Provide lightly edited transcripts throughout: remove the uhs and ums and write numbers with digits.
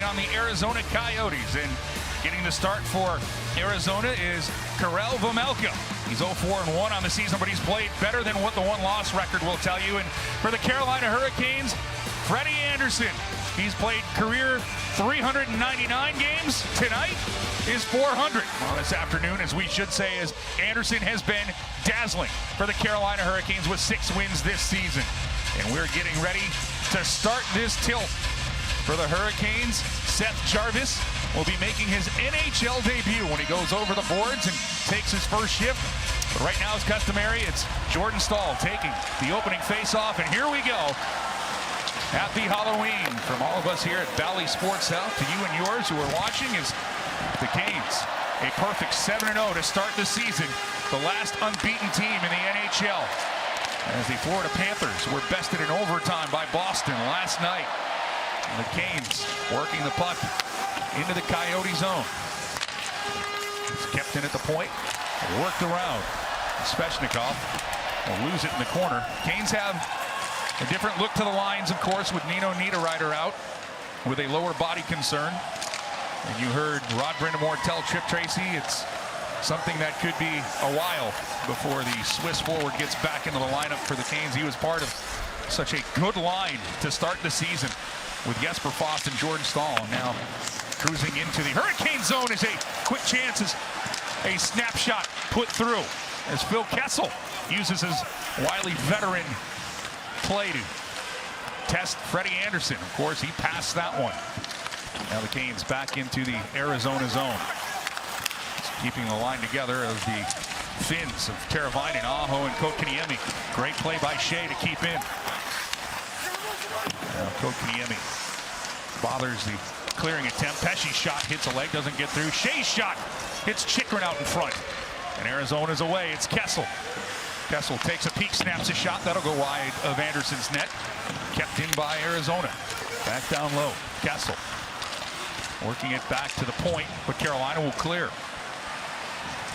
on the Arizona Coyotes. And getting the start for Arizona is Karel Vejmelka. He's 0-4-1 on the season, but he's played better than what the one-loss record will tell you. And for the Carolina Hurricanes, Freddie Andersen. He's played career 399 games. Tonight is 400. Well, this afternoon, as we should say, as Andersen has been dazzling for the Carolina Hurricanes with 6 wins this season. And we're getting ready to start this tilt for the Hurricanes. Seth Jarvis will be making his NHL debut when he goes over the boards and takes his first shift. But right now, as customary, it's Jordan Staal taking the opening face-off. And here we go. Happy Halloween from all of us here at Valley Sports South to you and yours who are watching as the Canes, a perfect 7-0 to start the season, the last unbeaten team in the NHL. As the Florida Panthers were bested in overtime by Boston last night. And the Canes working the puck into the Coyote zone. It's kept in at the point, worked around. Svechnikov will lose it in the corner. Canes have a different look to the lines, of course, with Nino Niederreiter out with a lower body concern. And you heard Rod Brind'Amour tell Trip Tracy it's something that could be a while before the Swiss forward gets back into the lineup for the Canes. He was part of such a good line to start the season with Jesper Fast and Jordan Staal. Now cruising into the Hurricane zone is a quick chance as a snapshot put through as Phil Kessel uses his wily veteran play to test Freddie Andersen. Of course, he passed that one. Now the Canes back into the Arizona zone. It's keeping the line together of the Finns of Teravainen, Aho, and Kotkaniemi. Great play by Shea to keep in. Now Kotkaniemi bothers the clearing attempt. Pesce's shot hits a leg, doesn't get through. Shea's shot hits Chychrun out in front. And Arizona's away. It's Kessel. Kessel takes a peek, snaps a shot. That'll go wide of Andersen's net. Kept in by Arizona. Back down low. Kessel working it back to the point, but Carolina will clear.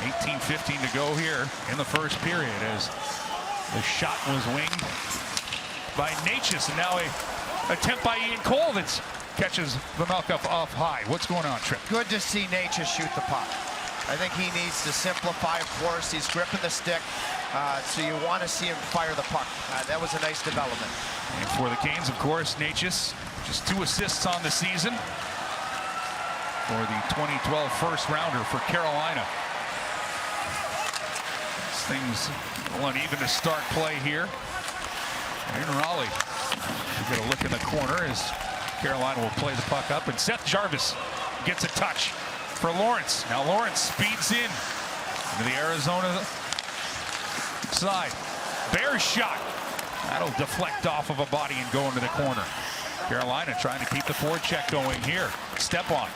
18:15 to go here in the first period as the shot was winged by Necas, and now a attempt by Ian Cole that catches Vejmelka off high. What's going on, Trip? Good to see Necas shoot the puck. I think he needs to simplify, of course. He's gripping the stick, so you want to see him fire the puck. That was a nice development. And for the Canes, of course, Necas, just 2 assists on the season for the 2012 first rounder for Carolina. Things a little uneven to start play here. In Raleigh, we get a look in the corner as Carolina will play the puck up, and Seth Jarvis gets a touch for Lawrence. Now Lawrence speeds in into the Arizona side. Bear's shot. That'll deflect off of a body and go into the corner. Carolina trying to keep the forecheck going here. Step on.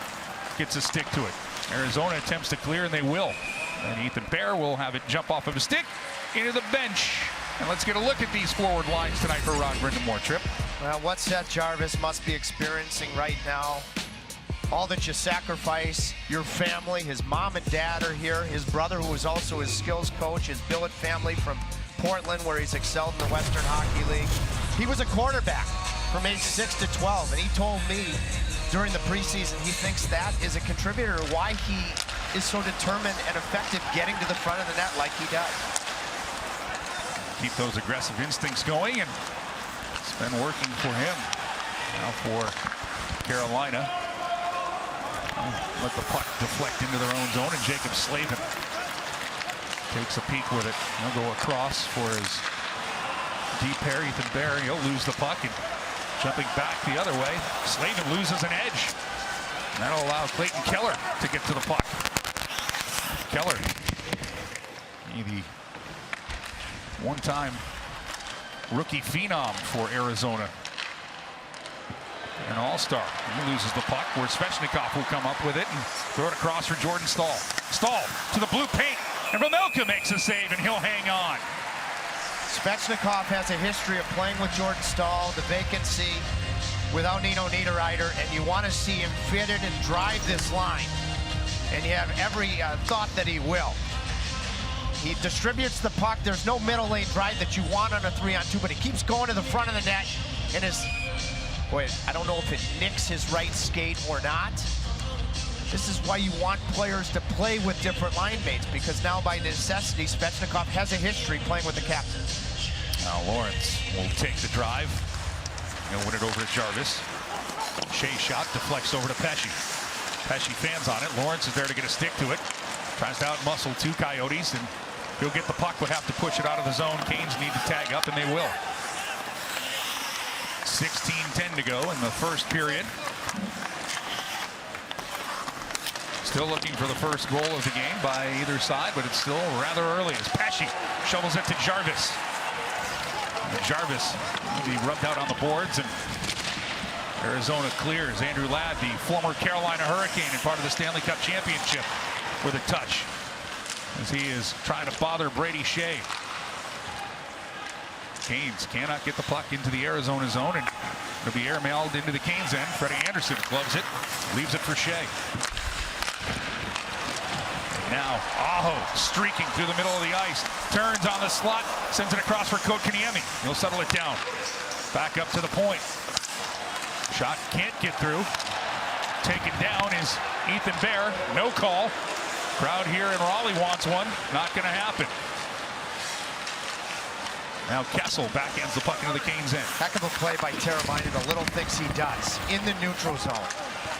Gets a stick to it. Arizona attempts to clear, and they will. And Ethan Bear will have it jump off of a stick into the bench. And let's get a look at these forward lines tonight for Rod Brind'Amour. Trip. Well, what Seth Jarvis must be experiencing right now, all that you sacrifice, your family, his mom and dad are here, his brother, who is also his skills coach, his billet family from Portland, where he's excelled in the Western Hockey League. He was a quarterback from age 6 to 12, and he told me during the preseason he thinks that is a contributor to why he is so determined and effective getting to the front of the net like he does. Keep those aggressive instincts going, and it's been working for him. Now for Carolina. Let the puck deflect into their own zone, and Jacob Slavin takes a peek with it. He'll go across for his deep pair. Ethan Bear, he'll lose the puck, and jumping back the other way, Slavin loses an edge. And that'll allow Clayton Keller to get to the puck. Keller, the one-time rookie phenom for Arizona. An all-star. He loses the puck where Svechnikov will come up with it and throw it across for Jordan Staal. Staal to the blue paint, and Vejmelka makes a save, and he'll hang on. Svechnikov has a history of playing with Jordan Staal, the vacancy without Nino Niederreiter, and you want to see him fit in and drive this line. And you have every thought that he will. He distributes the puck. There's no middle lane drive that you want on a 3-on-2, but he keeps going to the front of the net, and his Boy, I don't know if it nicks his right skate or not. This is why you want players to play with different line mates, because now by necessity, Svechnikov has a history playing with the captain. Now Lawrence will take the drive. He'll win it over to Jarvis. Shea shot deflects over to Pesce. Pesce fans on it. Lawrence is there to get a stick to it. Tries to outmuscle two Coyotes, and he'll get the puck, but have to push it out of the zone. Canes need to tag up, and they will. 16:10 to go in the first period. Still looking for the first goal of the game by either side, but it's still rather early as Pesce shovels it to Jarvis. Jarvis will be rubbed out on the boards, and Arizona clears. Andrew Ladd, the former Carolina Hurricane and part of the Stanley Cup Championship, with a touch as he is trying to bother Brady Shea. Canes cannot get the puck into the Arizona zone, and it'll be airmailed into the Canes end. Freddie Anderson gloves it, leaves it for Shea. Now Aho streaking through the middle of the ice, turns on the slot, sends it across for Kotkaniemi. He'll settle it down. Back up to the point. Shot can't get through. Taken down is Ethan Bear. No call. Crowd here in Raleigh wants one. Not going to happen. Now Kessel backhands the puck into the Canes end. Heck of a play by Teravainen, the little things he does in the neutral zone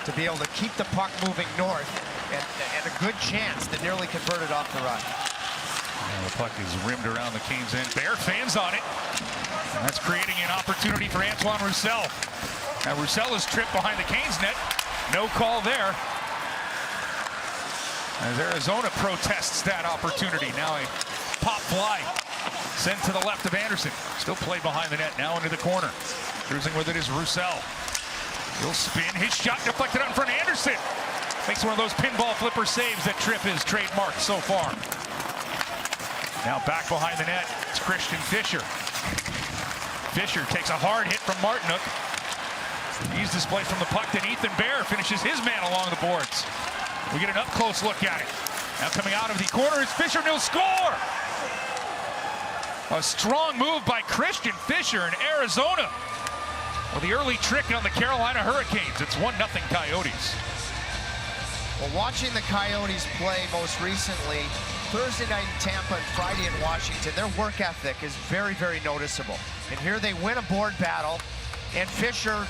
to be able to keep the puck moving north, and a good chance that nearly converted off the run. And the puck is rimmed around the Canes end. Bear fans on it. And that's creating an opportunity for Antoine Roussel. Now Roussel is tripped behind the Canes net. No call there. As Arizona protests that opportunity. Now a pop fly sent to the left of Anderson. Still played behind the net, now into the corner. Cruising with it is Roussel. He'll spin. His shot deflected out in front of Anderson. Makes one of those pinball flipper saves that Tripp has trademarked so far. Now back behind the net, it's Christian Fischer. Fischer takes a hard hit from Martinook. He's displaced from the puck, then Ethan Bear finishes his man along the boards. We get an up-close look at it. Now coming out of the corner is Fischer, and he'll score! A strong move by Christian Fischer in Arizona. Well, the early trick on the Carolina Hurricanes. It's 1-0 Coyotes. Well, watching the Coyotes play most recently, Thursday night in Tampa and Friday in Washington, their work ethic is very, very noticeable. And here they win a board battle, and Fischer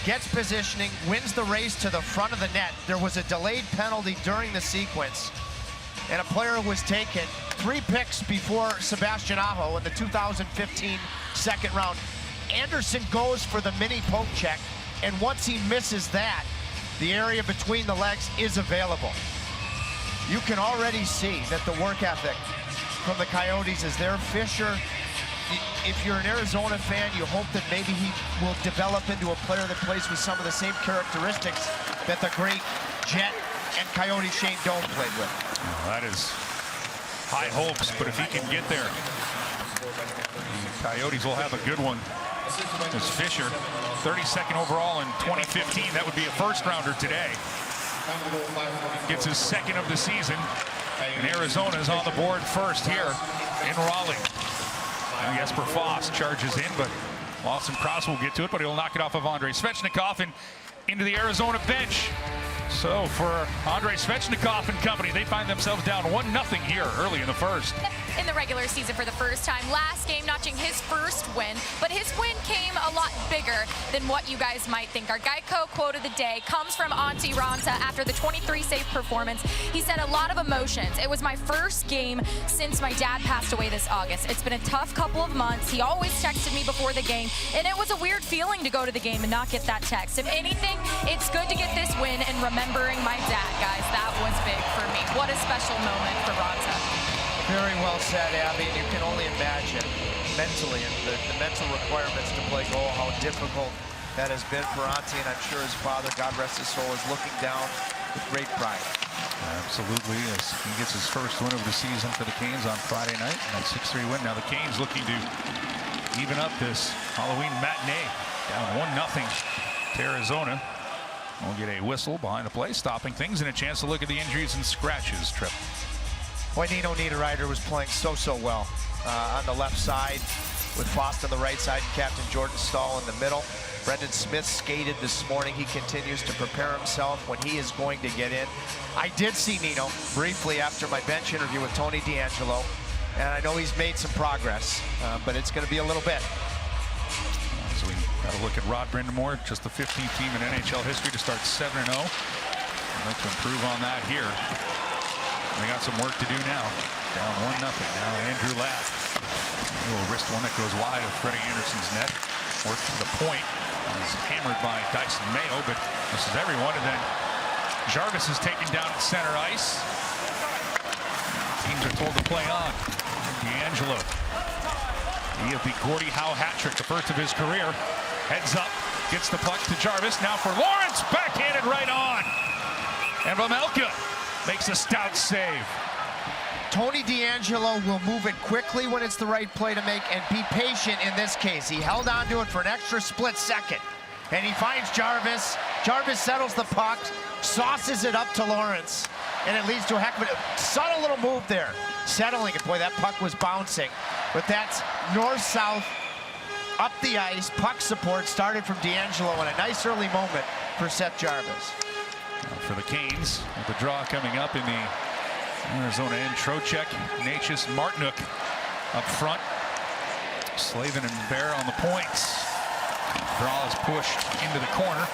gets positioning, wins the race to the front of the net. There was a delayed penalty during the sequence, and a player was taken 3 picks before Sebastian Aho in the 2015 second round. Anderson goes for the mini poke check, and once he misses that, the area between the legs is available. You can already see that the work ethic from the Coyotes is there. Fischer, if you're an Arizona fan, you hope that maybe he will develop into a player that plays with some of the same characteristics that the great Jet and Coyote Shane Doan played with. Well, that is high hopes, but if he can get there, the Coyotes will have a good one. As Fischer, 32nd overall in 2015, that would be a first-rounder today. Gets his second of the season, and Arizona is on the board first here in Raleigh. Now Jesper Foss charges in, but Lawson Cross will get to it, but he'll knock it off of Andrei Svechnikov and into the Arizona bench. So for Andrei Svechnikov and company, they find themselves down 1-0 here early in the first. In the regular season for the first time. Last game notching his first win, but his win came a lot bigger than what you guys might think. Our Geico quote of the day comes from Antti Raanta after the 23-save performance. He said a lot of emotions. It was my first game since my dad passed away this August. It's been a tough couple of months. He always texted me before the game, and it was a weird feeling to go to the game and not get that text. If anything, it's good to get this win and remembering my dad, guys. That was big for me. What a special moment for Raanta. Very well said, Abby, and you can only imagine mentally and the mental requirements to play goal, how difficult that has been for Antti, and I'm sure his father, God rest his soul, is looking down with great pride. Absolutely, as he gets his first win of the season for the Canes on Friday night, and a 6-3 win. Now the Canes looking to even up this Halloween matinee, down 1-0 to Arizona. We'll get a whistle behind the play, stopping things, and a chance to look at the injuries and scratches. Tripp. Boy, Nino Niederreiter was playing so well on the left side with Foss on the right side, Captain Jordan Stahl in the middle. Brendan Smith skated this morning. He continues to prepare himself when he is going to get in. I did see Nino briefly after my bench interview with Tony DeAngelo, and I know he's made some progress, but it's going to be a little bit. So we got to look at Rod Brindamore, just the 15th team in NHL history to start 7-0. I'd like to improve on that here. They got some work to do now. Down 1-0. Now Andrew Ladd. A little wrist one that goes wide of Freddie Anderson's net. Works to the point. He's hammered by Dyson Mayo, but this is everyone. And then Jarvis is taken down at center ice. Teams are told to play on. DeAngelo. He of the Gordie Howe hat trick, the first of his career. Heads up, gets the puck to Jarvis. Now for Lawrence, backhanded right on. And Vejmelka makes a stout save. Tony DeAngelo will move it quickly when it's the right play to make and be patient in this case. He held on to it for an extra split second. And he finds Jarvis. Jarvis settles the puck, sauces it up to Lawrence. And it leads to a heck of a subtle little move there. Settling it. Boy, that puck was bouncing. But that's north-south, up the ice. Puck support started from DeAngelo in a nice early moment for Seth Jarvis. For the Canes, with the draw coming up in the Arizona end, Trocheck, Necas, Martinook up front. Slavin and Bear on the points. Draw is pushed into the corner.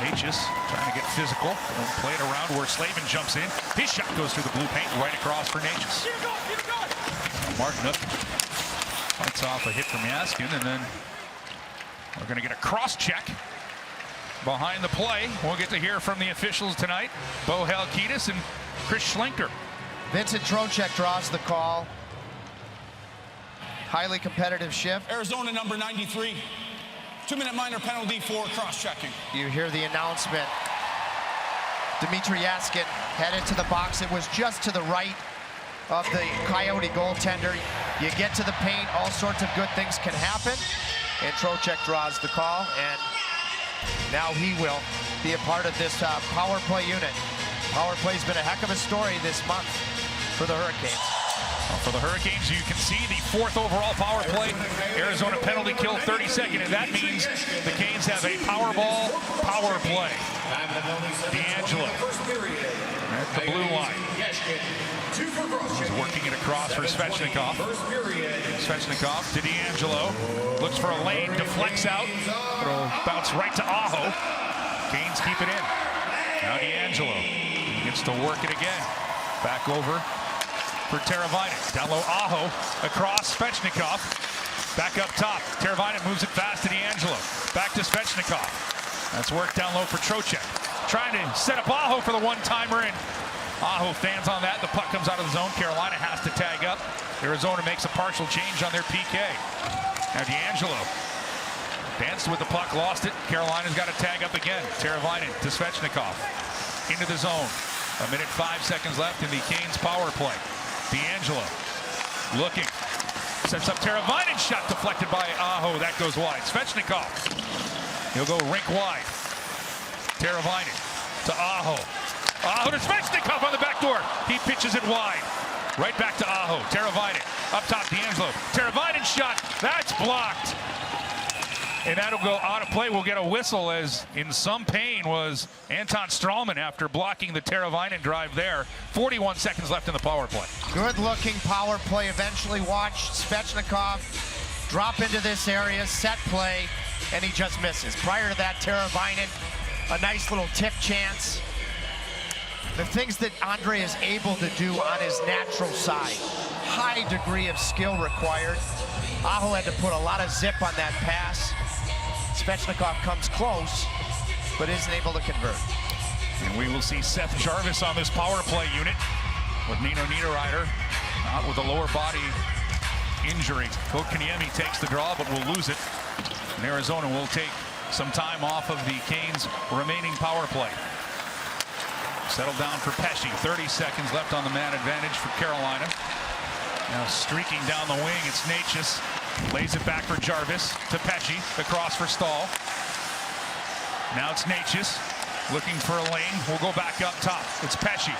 Necas trying to get physical. And play it around where Slavin jumps in. His shot goes through the blue paint right across for Necas. Martinook fights off a hit from Yaskin, and then we're going to get a cross check behind the play. We'll get to hear from the officials tonight, Bo Halkitis and Chris Schlenker. Vincent Trocheck draws the call. Highly competitive shift. Arizona number 93. 2-minute minor penalty for cross-checking. You hear the announcement. Dmitry Yaskin headed to the box. It was just to the right of the Coyote goaltender. You get to the paint, all sorts of good things can happen. And Trocheck draws the call, and now he will be a part of this power play unit. Power play's been a heck of a story this month for the Hurricanes. Well, for the Hurricanes, you can see the 4th overall power play. Arizona penalty kill 32nd, and that means the Canes have a Powerball power play. DeAngelo at the blue line. He's working it across for Svechnikov. Svechnikov to DeAngelo. Looks for a lane, deflects out. It'll bounce right to Aho. Canes keep it in. Now DeAngelo gets to work it again. Back over for Teravainen. Down low, Aho across Svechnikov. Back up top. Teravainen moves it fast to DeAngelo. Back to Svechnikov. That's work down low for Trocheck. Trying to set up Aho for the one-timer, and Aho fans on that. The puck comes out of the zone. Carolina has to tag up. Arizona makes a partial change on their PK. Now DeAngelo danced with the puck, lost it. Carolina's got to tag up again. Teravainen to Svechnikov. Into the zone. 1 minute 5 seconds left in the Canes power play. DeAngelo looking. Sets up Teravainen, shot deflected by Aho. That goes wide. Svechnikov. He'll go rink wide. Teravainen to Aho. Aho to Svechnikov on the back door. He pitches it wide. Right back to Aho. Teravainen. Up top, DeAngelo. Teravainen shot. That's blocked. And that'll go out of play. We'll get a whistle, as in some pain was Anton Stralman after blocking the Teravainen drive there. 41 seconds left in the power play. Good-looking power play. Eventually watched Svechnikov drop into this area, set play, and he just misses. Prior to that, Teravainen, a nice little tip chance. The things that Andre is able to do on his natural side. High degree of skill required. Aho had to put a lot of zip on that pass. Svechnikov comes close, but isn't able to convert. And we will see Seth Jarvis on this power play unit with Nino Niederreiter out with a lower body injury. Kotkaniemi takes the draw, but will lose it. And Arizona will take some time off of the Canes' remaining power play. Settled down for Pesce. 30 seconds left on the man advantage for Carolina. Now streaking down the wing, it's Necas. Lays it back for Jarvis to Pesce. Across for Stahl. Now it's Necas looking for a lane. We'll go back up top. It's Pesce.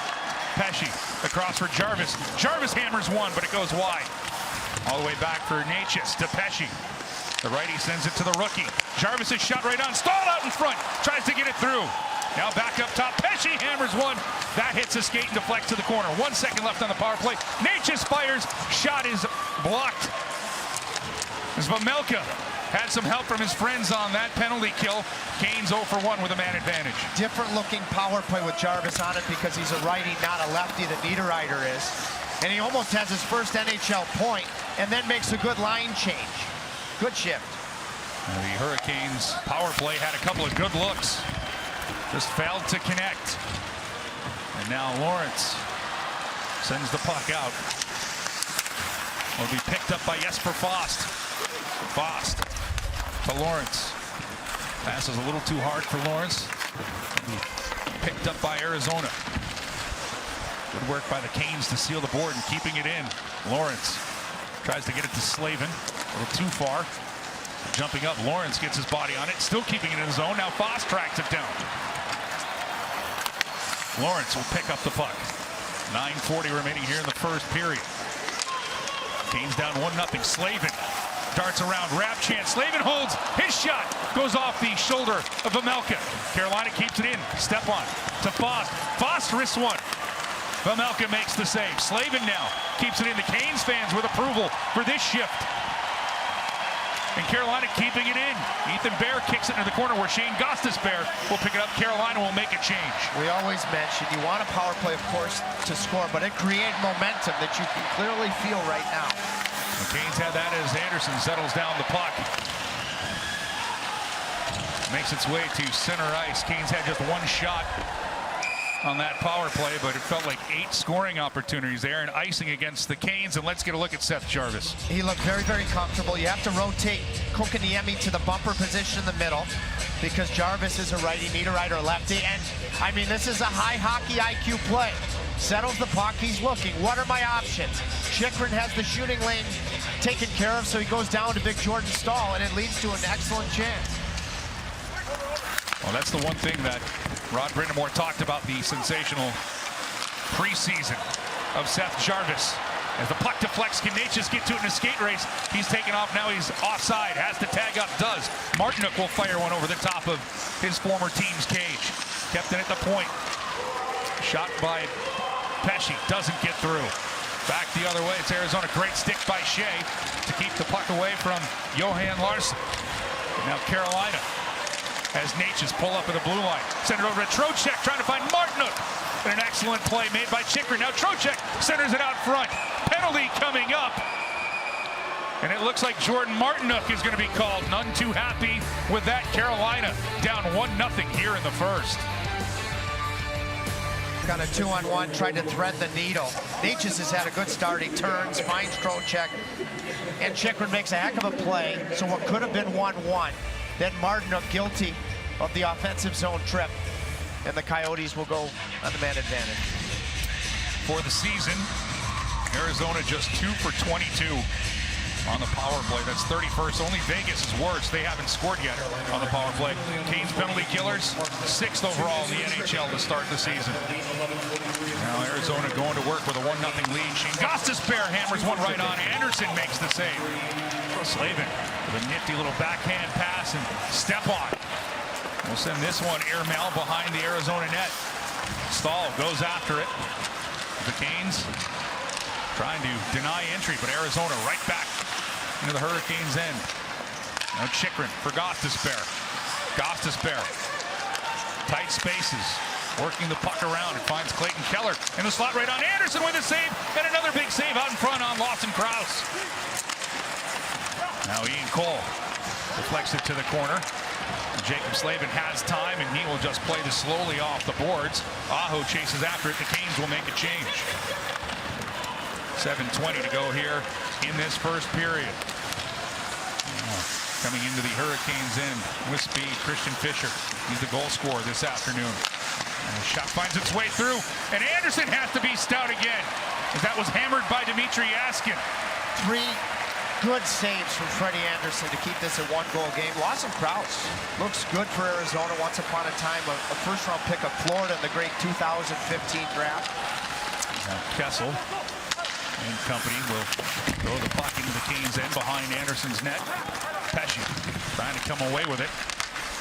Pesce across for Jarvis. Jarvis hammers one, but it goes wide. All the way back for Necas to Pesce. The righty sends it to the rookie. Jarvis is shot right on. Stalled out in front. Tries to get it through. Now back up top. Pesce hammers one. That hits a skate and deflects to the corner. 1 second left on the power play. Natchez fires. Shot is blocked. As Vejmelka had some help from his friends on that penalty kill. Canes 0 for 1 with a man advantage. Different looking power play with Jarvis on it because he's a righty, not a lefty that Niederreiter is. And he almost has his first NHL point and then makes a good line change. Good shift. The Hurricanes power play had a couple of good looks. Just failed to connect. And now Lawrence sends the puck out. Will be picked up by Jesper Fast. Fast to Lawrence. Pass is a little too hard for Lawrence. Picked up by Arizona. Good work by the Canes to seal the board and keeping it in. Lawrence tries to get it to Slavin. A little too far. Jumping up, Lawrence gets his body on it. Still keeping it in the zone. Now Foss tracks it down. Lawrence will pick up the puck. 9:40 remaining here in the first period. Canes down 1-0. Slavin darts around. Wrap chance. Slavin holds. His shot goes off the shoulder of Vejmelka. Carolina keeps it in. Step on to Foss. Foss wrists one. Vejmelka makes the save. Slavin now keeps it in. The Canes fans with approval for this shift. And Carolina keeping it in. Ethan Bear kicks it into the corner where Shane Gostisbehere will pick it up. Carolina will make a change. We always mention you want a power play, of course, to score, but it creates momentum that you can clearly feel right now. The Canes had that as Anderson settles down the puck. Makes its way to center ice. Canes had just one shot on that power play, but it felt like 8 scoring opportunities there and icing against the Canes. And let's get a look at Seth Jarvis. He looked very, very comfortable. You have to rotate Kokoniemi to the bumper position in the middle because Jarvis is a righty, Niederreiter a lefty. And, I mean, this is a high hockey IQ play. Settles the puck. He's looking. What are my options? Chychrun has the shooting lane taken care of, so he goes down to Big Jordan Staal, and it leads to an excellent chance. Well, that's the one thing that Rod Brindamore talked about, the sensational preseason of Seth Jarvis. As the puck deflects, can Natchez get to it in a skate race? He's taken off now. He's offside. Has to tag up. Does. Martinook will fire one over the top of his former team's cage. Kept it at the point. Shot by Pesce. Doesn't get through. Back the other way. It's Arizona. Great stick by Shea to keep the puck away from Johan Larsson. Now Carolina as Natchez pull up at the blue line. Send it over to Trocheck, trying to find Martinook. And an excellent play made by Chychrun. Now Trocheck centers it out front. Penalty coming up. And it looks like Jordan Martinook is going to be called. None too happy with that. Carolina down 1-0 here in the first. Got a 2-on-1, tried to thread the needle. Natchez has had a good start. He turns, finds Trocheck, and Chychrun makes a heck of a play. So what could have been 1-1. Then Martinook guilty of the offensive zone trip, and the Coyotes will go on the man advantage. For the season, Arizona just 2 for 22 on the power play. That's 31st. Only Vegas is worse. They haven't scored yet on the power play. Canes penalty killers, 6th overall in the NHL to start the season. Now Arizona going to work with a 1-0 lead. Shane Gostisbehere hammers one right on. Anderson makes the save. Slavin with a nifty little backhand pass and step on. We'll send this one airmail behind the Arizona net. Staal goes after it. The Canes trying to deny entry, but Arizona right back into the Hurricanes' end. Now Chychrun for Gostisbehere. Gostisbehere. Tight spaces. Working the puck around. It finds Clayton Keller in the slot right on. Anderson with a save, and another big save out in front on Lawson Krause. Now Ian Cole deflects it to the corner. Jacob Slavin has time, and he will just play this slowly off the boards. Aho chases after it. The Canes will make a change. 7:20 to go here in this first period. Coming into the Hurricanes' end with speed, Christian Fischer. He's the goal scorer this afternoon. And the shot finds its way through, and Anderson has to be stout again. That was hammered by Dmitry Askin. 3 good saves from Freddie Anderson to keep this a 1-goal game. Lawson Krause looks good for Arizona. Once upon a time, a first-round pick of Florida in the great 2015 draft. Now Kessel And company will throw the puck into the Canes end behind Anderson's net. Pesce trying to come away with it.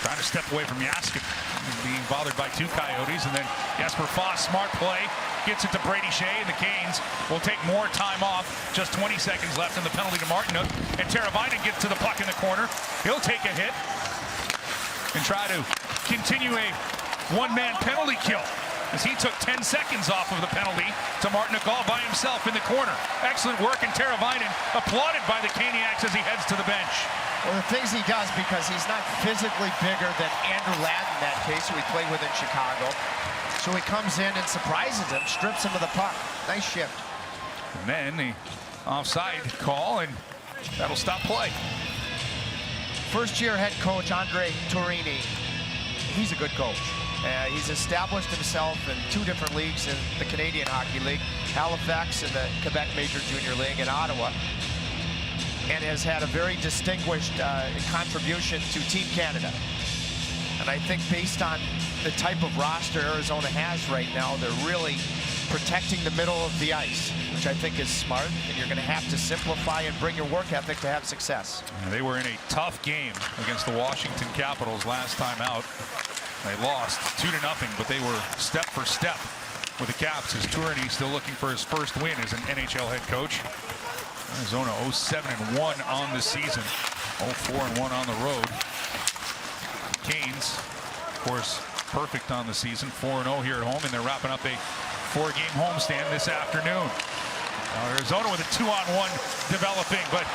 Trying to step away from Jaskin. Being bothered by two Coyotes. And then Jesper Foss, smart play. Gets it to Brady Shea, and the Canes will take more time off. Just 20 seconds left in the penalty to Martinook. And Teravainen gets to the puck in the corner. He'll take a hit and try to continue a one-man penalty kill, as he took 10 seconds off of the penalty to Martinook all by himself in the corner. Excellent work, and Teravainen applauded by the Caniacs as he heads to the bench. Well, the things he does, because he's not physically bigger than Andrew Ladd in that case, who he played with in Chicago. So he comes in and surprises him, strips him of the puck. Nice shift. And then the offside call, and that'll stop play. First-year head coach Andre Torini, he's a good coach. He's established himself in two different leagues in the Canadian Hockey League, Halifax and the Quebec Major Junior League in Ottawa, and has had a very distinguished contribution to Team Canada. And I think based on the type of roster Arizona has right now, they're really protecting the middle of the ice, which I think is smart, and you're going to have to simplify and bring your work ethic to have success. They were in a tough game against the Washington Capitals last time out. They lost 2-0, but they were step for step with the Caps, as Tourigny still looking for his first win as an NHL head coach. Arizona 0-7-1 on the season, 0-4-1 on the road. Canes, of course, perfect on the season, 4-0 here at home, and they're wrapping up a 4-game homestand this afternoon. Arizona with a 2-on-1 developing, but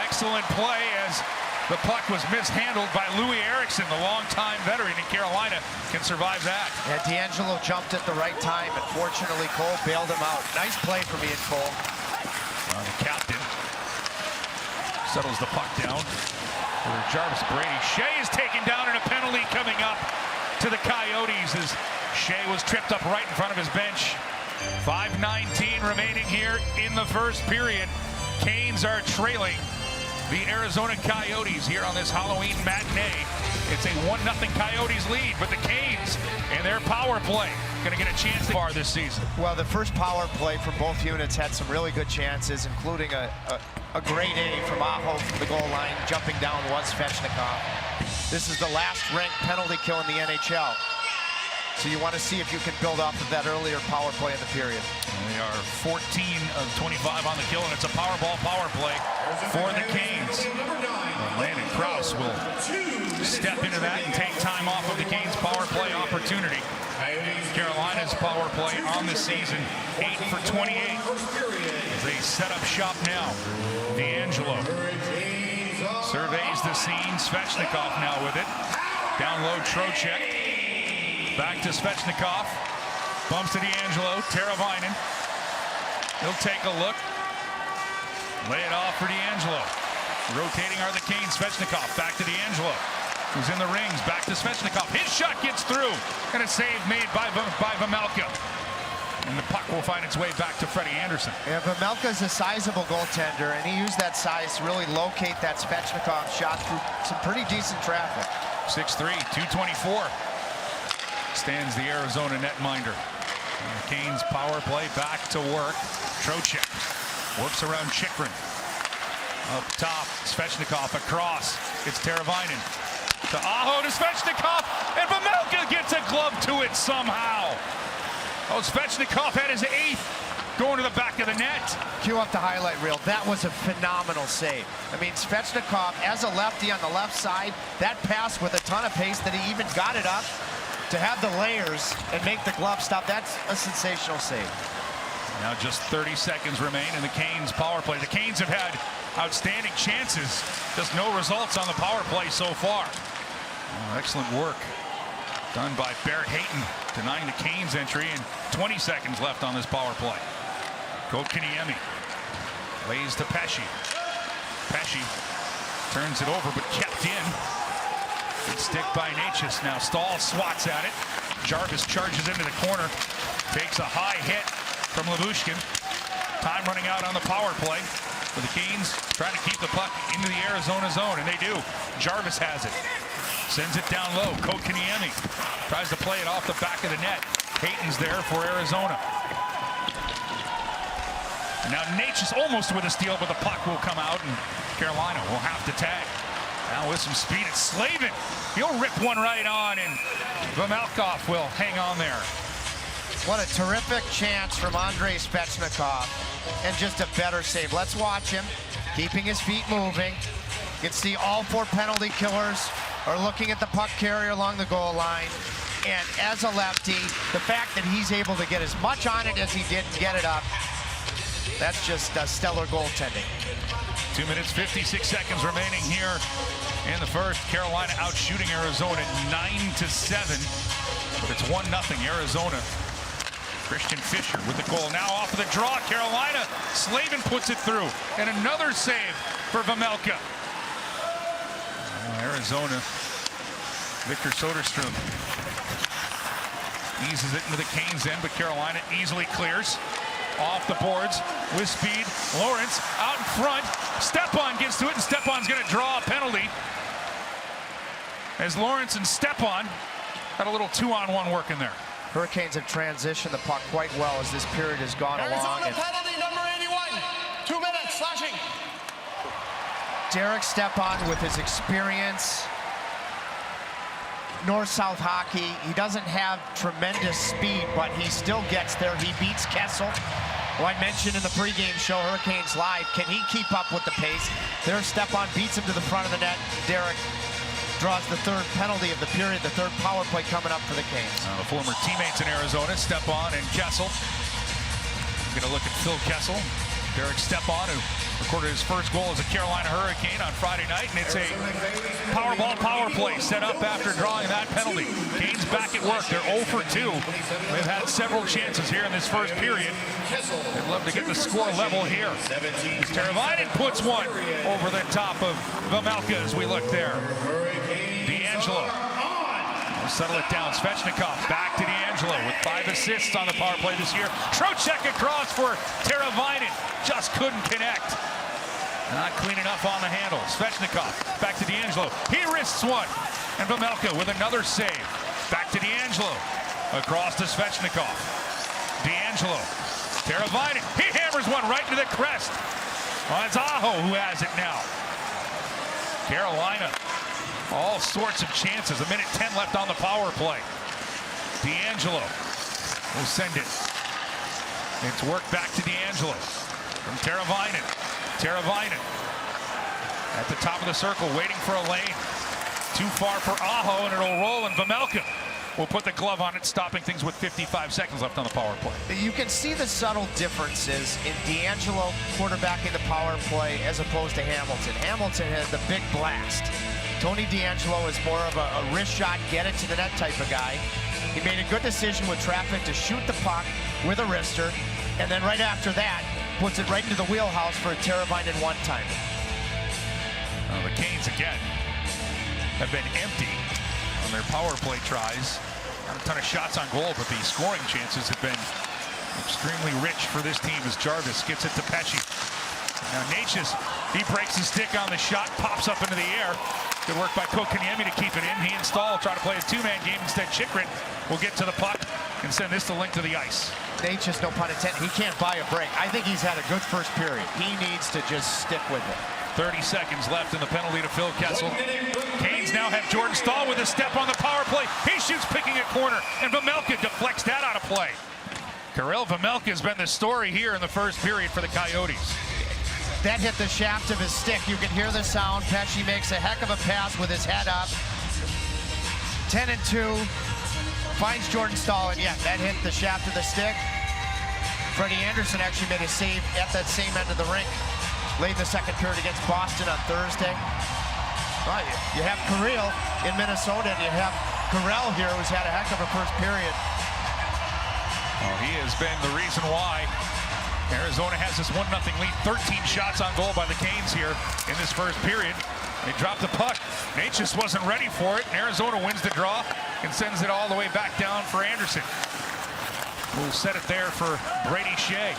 excellent play as the puck was mishandled by Louis Eriksson, the longtime veteran in Carolina, can survive that. Yeah, D'Angelo jumped at the right time, and fortunately Cole bailed him out. Nice play from Ian Cole. The captain settles the puck down for Jarvis Brady. Shea is taken down, and a penalty coming up to the Coyotes as Shea was tripped up right in front of his bench. 5:19 remaining here in the first period. Canes are trailing the Arizona Coyotes here on this Halloween matinee. It's a 1-0 Coyotes lead, but the Canes and their power play going to get a chance far this season. Well, the first power play from both units had some really good chances, including a great A from Aho from the goal line. Jumping down was Svechnikov. This is the last ranked penalty kill in the NHL. So you want to see if you can build off of that earlier power play in the period. They are 14 of 25 on the kill, and it's a powerball power play for the Canes. Landon Krause will step into that and take time off of the Canes power play opportunity. Carolina's power play on the season, 8 for 28. As they set up shop now, D'Angelo surveys the scene. Svechnikov now with it. Down low, Trocheck. Back to Svechnikov. Bumps to D'Angelo. Teravainen. He'll take a look. Lay it off for D'Angelo. Rotating are the Canes. Svechnikov back to D'Angelo, who's in the rings. Back to Svechnikov. His shot gets through. And a save made by Vejmelka. And the puck will find its way back to Freddie Anderson. Yeah, Vejmelka's a sizable goaltender, and he used that size to really locate that Svechnikov shot through some pretty decent traffic. 6'3", 224. Stands the Arizona netminder. Canes power play back to work. Trocheck works around Chychrun. Up top, Svechnikov across. It's Teravainen. To Aho, to Svechnikov, and Vejmelka gets a glove to it somehow. Oh, Svechnikov had his 8th going to the back of the net. Cue up the highlight reel. That was a phenomenal save. I mean, Svechnikov, as a lefty on the left side, that pass with a ton of pace that he even got it up to have the layers and make the glove stop. That's a sensational save. Now just 30 seconds remain in the Canes power play. The Canes have had outstanding chances, just no results on the power play so far. Excellent work done by Barrett Hayton, denying the Canes entry, and 20 seconds left on this power play. Kotkaniemi lays to Pesce. Pesce turns it over, but kept in. Good stick by Necas. Now Stahl swats at it. Jarvis charges into the corner. Takes a high hit from Lyubushkin. Time running out on the power play for the Canes, trying to keep the puck into the Arizona zone, and they do. Jarvis has it. Sends it down low. Kotkaniemi tries to play it off the back of the net. Hayton's there for Arizona. Now Natchez almost with a steal, but the puck will come out, and Carolina will have to tag. Now with some speed, it's Slavin. He'll rip one right on, and Vmelkov will hang on there. What a terrific chance from Andrei Svechnikov, and just a better save. Let's watch him, keeping his feet moving. You can see all 4 penalty killers are looking at the puck carrier along the goal line. And as a lefty, the fact that he's able to get as much on it as he did and get it up, that's just stellar goaltending. 2 minutes, 56 seconds remaining here in the first. Carolina out shooting Arizona 9-7, but it's 1-0 Arizona. Christian Fischer with the goal. Now off of the draw, Carolina. Slavin puts it through, and another save for Vmelka. Arizona, Victor Soderstrom eases it into the Canes end, but Carolina easily clears. Off the boards with speed. Lawrence out in front. Stepan gets to it, and Stepan's going to draw a penalty. As Lawrence and Stepan had a little 2-on-1 work in there. Hurricanes have transitioned the puck quite well as this period has gone along. Arizona penalty number 81. 2 minutes, slashing. Derek Stepan with his experience, North-South hockey, he doesn't have tremendous speed, but he still gets there. He beats Kessel, who I mentioned in the pregame show, Hurricanes Live. Can he keep up with the pace? There, Stepan beats him to the front of the net. Derek draws the 3rd penalty of the period, the 3rd power play coming up for the Canes. The former teammates in Arizona, Stepan and Kessel. Going to look at Phil Kessel, Derek Stepan, who recorded his first goal as a Carolina Hurricane on Friday night, and it's a Powerball power play set up after drawing that penalty. Canes back at work. They're 0 for 2. They've had several chances here in this first period. They'd love to get the score level here. Teravainen puts one over the top of Vmelka as we look there. D'Angelo will settle it down. Svechnikov back to D'Angelo with 5 assists on the power play this year. Trocheck across for Teravainen. Just couldn't connect. Not clean enough on the handle. Svechnikov back to D'Angelo. He risks one. And Vmelka with another save. Back to D'Angelo. Across to Svechnikov. D'Angelo. Teravainen. He hammers one right to the crest. Well, it's Aho who has it now. Carolina. All sorts of chances. 1:10 left on the power play. D'Angelo will send it. It's worked back to D'Angelo. From Teravainen. Teravainen at the top of the circle, waiting for a lane. Too far for Aho, and it'll roll, and Vmelka will put the glove on it, stopping things with 55 seconds left on the power play. You can see the subtle differences in D'Angelo quarterbacking the power play as opposed to Hamilton. Hamilton has the big blast. Tony D'Angelo is more of a wrist shot, get it to the net type of guy. He made a good decision with traffic to shoot the puck with a wrister, and then right after that, puts it right into the wheelhouse for a Teravainen one-timer. The Canes, again, have been empty on their power play tries. Not a ton of shots on goal, but the scoring chances have been extremely rich for this team as Jarvis gets it to Pesce. Now Natchez, he breaks his stick on the shot, pops up into the air. Good work by Kotkaniemi to keep it in. He and Stahl try to play a 2-man game. Instead, Chychrun will get to the puck and send this to link to the ice. Natchez, no pun intended, he can't buy a break. I think he's had a good first period. He needs to just stick with it. 30 seconds left in the penalty to Phil Kessel. Canes now have Jordan Stahl with a step on the power play. He shoots picking a corner, and Vmelka deflects that out of play. Karel Vmelka has been the story here in the first period for the Coyotes. That hit the shaft of his stick. You can hear the sound. Pesce makes a heck of a pass with his head up. 10-2. Finds Jordan Stahl, and yeah, that hit the shaft of the stick. Freddie Anderson actually made a save at that same end of the rink late in the second period against Boston on Thursday. Well, you have Kirill in Minnesota, and you have Karel here, who's had a heck of a first period. Well, he has been the reason why Arizona has this 1-0 lead. 13 shots on goal by the Canes here in this first period. They dropped the puck. Natchez wasn't ready for it. Arizona wins the draw and sends it all the way back down for Anderson. We'll set it there for Brady Shea.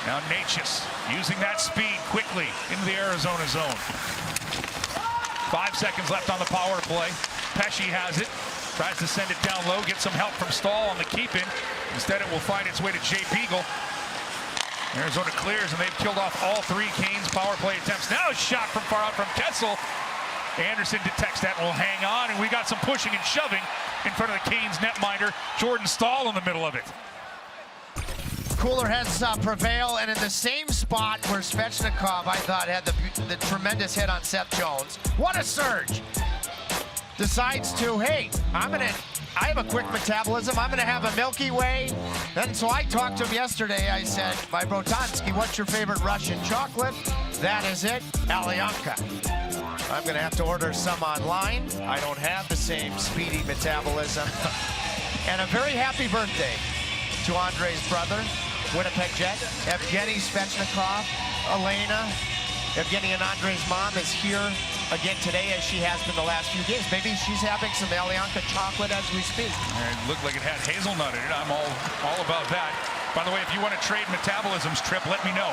Now Natchez using that speed quickly into the Arizona zone. 5 seconds left on the power play. Pesce has it. Tries to send it down low, get some help from Stahl on the keep-in. Instead, it will find its way to Jay Beagle. Arizona clears, and they've killed off all 3 Canes power play attempts. Now a shot from far out from Kessel. Anderson detects that and will hang on, and we got some pushing and shoving in front of the Canes netminder. Jordan Stahl in the middle of it. Cooler heads prevail, and in the same spot where Svechnikov, I thought, had the tremendous hit on Seth Jones. What a surge! Decides to, hey, I have a quick metabolism. I'm going to have a Milky Way. And so I talked to him yesterday. I said, my Brotansky, what's your favorite Russian chocolate? That is it, Alyanka. I'm going to have to order some online. I don't have the same speedy metabolism. And a very happy birthday to Andre's brother, Winnipeg Jet, Evgeny Svechnikov, Elena. Evgeny and Andre's mom is here again today, as she has been the last few days. Maybe she's having some Alyanka chocolate as we speak. It looked like it had hazelnut in it. I'm all about that. By the way, if you want to trade metabolisms, Trip, let me know.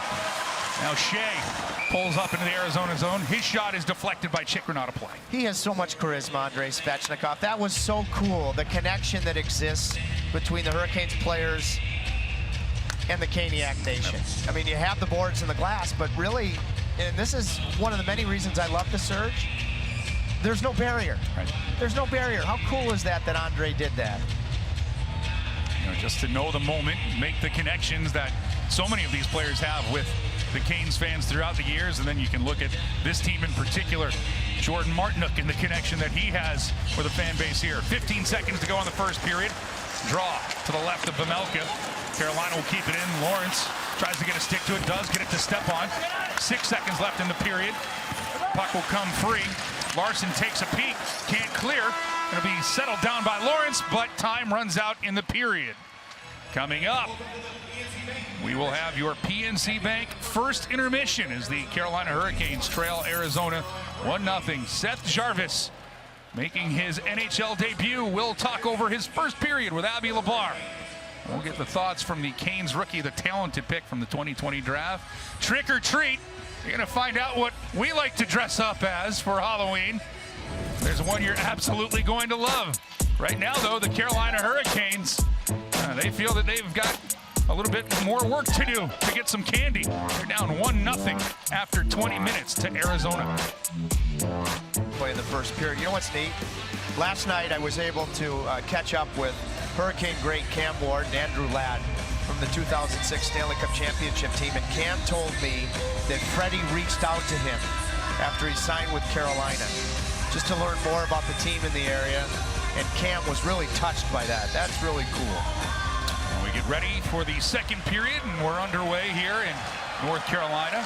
Now Shea pulls up into the Arizona zone. His shot is deflected by Chick Renata play. He has so much charisma, Andrei Svechnikov. That was so cool, the connection that exists between the Hurricanes players and the Caniac Nation. I mean, you have the boards and the glass, but really, and this is one of the many reasons I love the Surge, there's no barrier. Right. There's no barrier. How cool is that Andre did that? You know, just to know the moment, make the connections that so many of these players have with the Canes fans throughout the years, and then you can look at this team in particular, Jordan Martinook, and the connection that he has with the fan base here. 15 seconds to go in the first period. Draw to the left of Vejmelka. Carolina will keep it in. Lawrence tries to get a stick to it, does get it to step on. 6 seconds left in the period. Puck will come free. Larson takes a peek, can't clear. It'll be settled down by Lawrence, but time runs out in the period. Coming up, we will have your PNC Bank first intermission as the Carolina Hurricanes trail Arizona 1-0. Seth Jarvis making his NHL debut. We'll talk over his first period with Abby Labar. We'll get the thoughts from the Canes rookie, the talented pick from the 2020 draft. Trick or treat. You're going to find out what we like to dress up as for Halloween. There's one you're absolutely going to love. Right now, though, the Carolina Hurricanes, they feel that they've got a little bit more work to do to get some candy. They're down 1-0 after 20 minutes to Arizona. Play in the first period. You know what's neat? Last night I was able to catch up with Hurricane great Cam Ward and Andrew Ladd from the 2006 Stanley Cup Championship team, and Cam told me that Freddie reached out to him after he signed with Carolina just to learn more about the team in the area, and Cam was really touched by that. That's really cool. And we get ready for the second period, and we're underway here in North Carolina.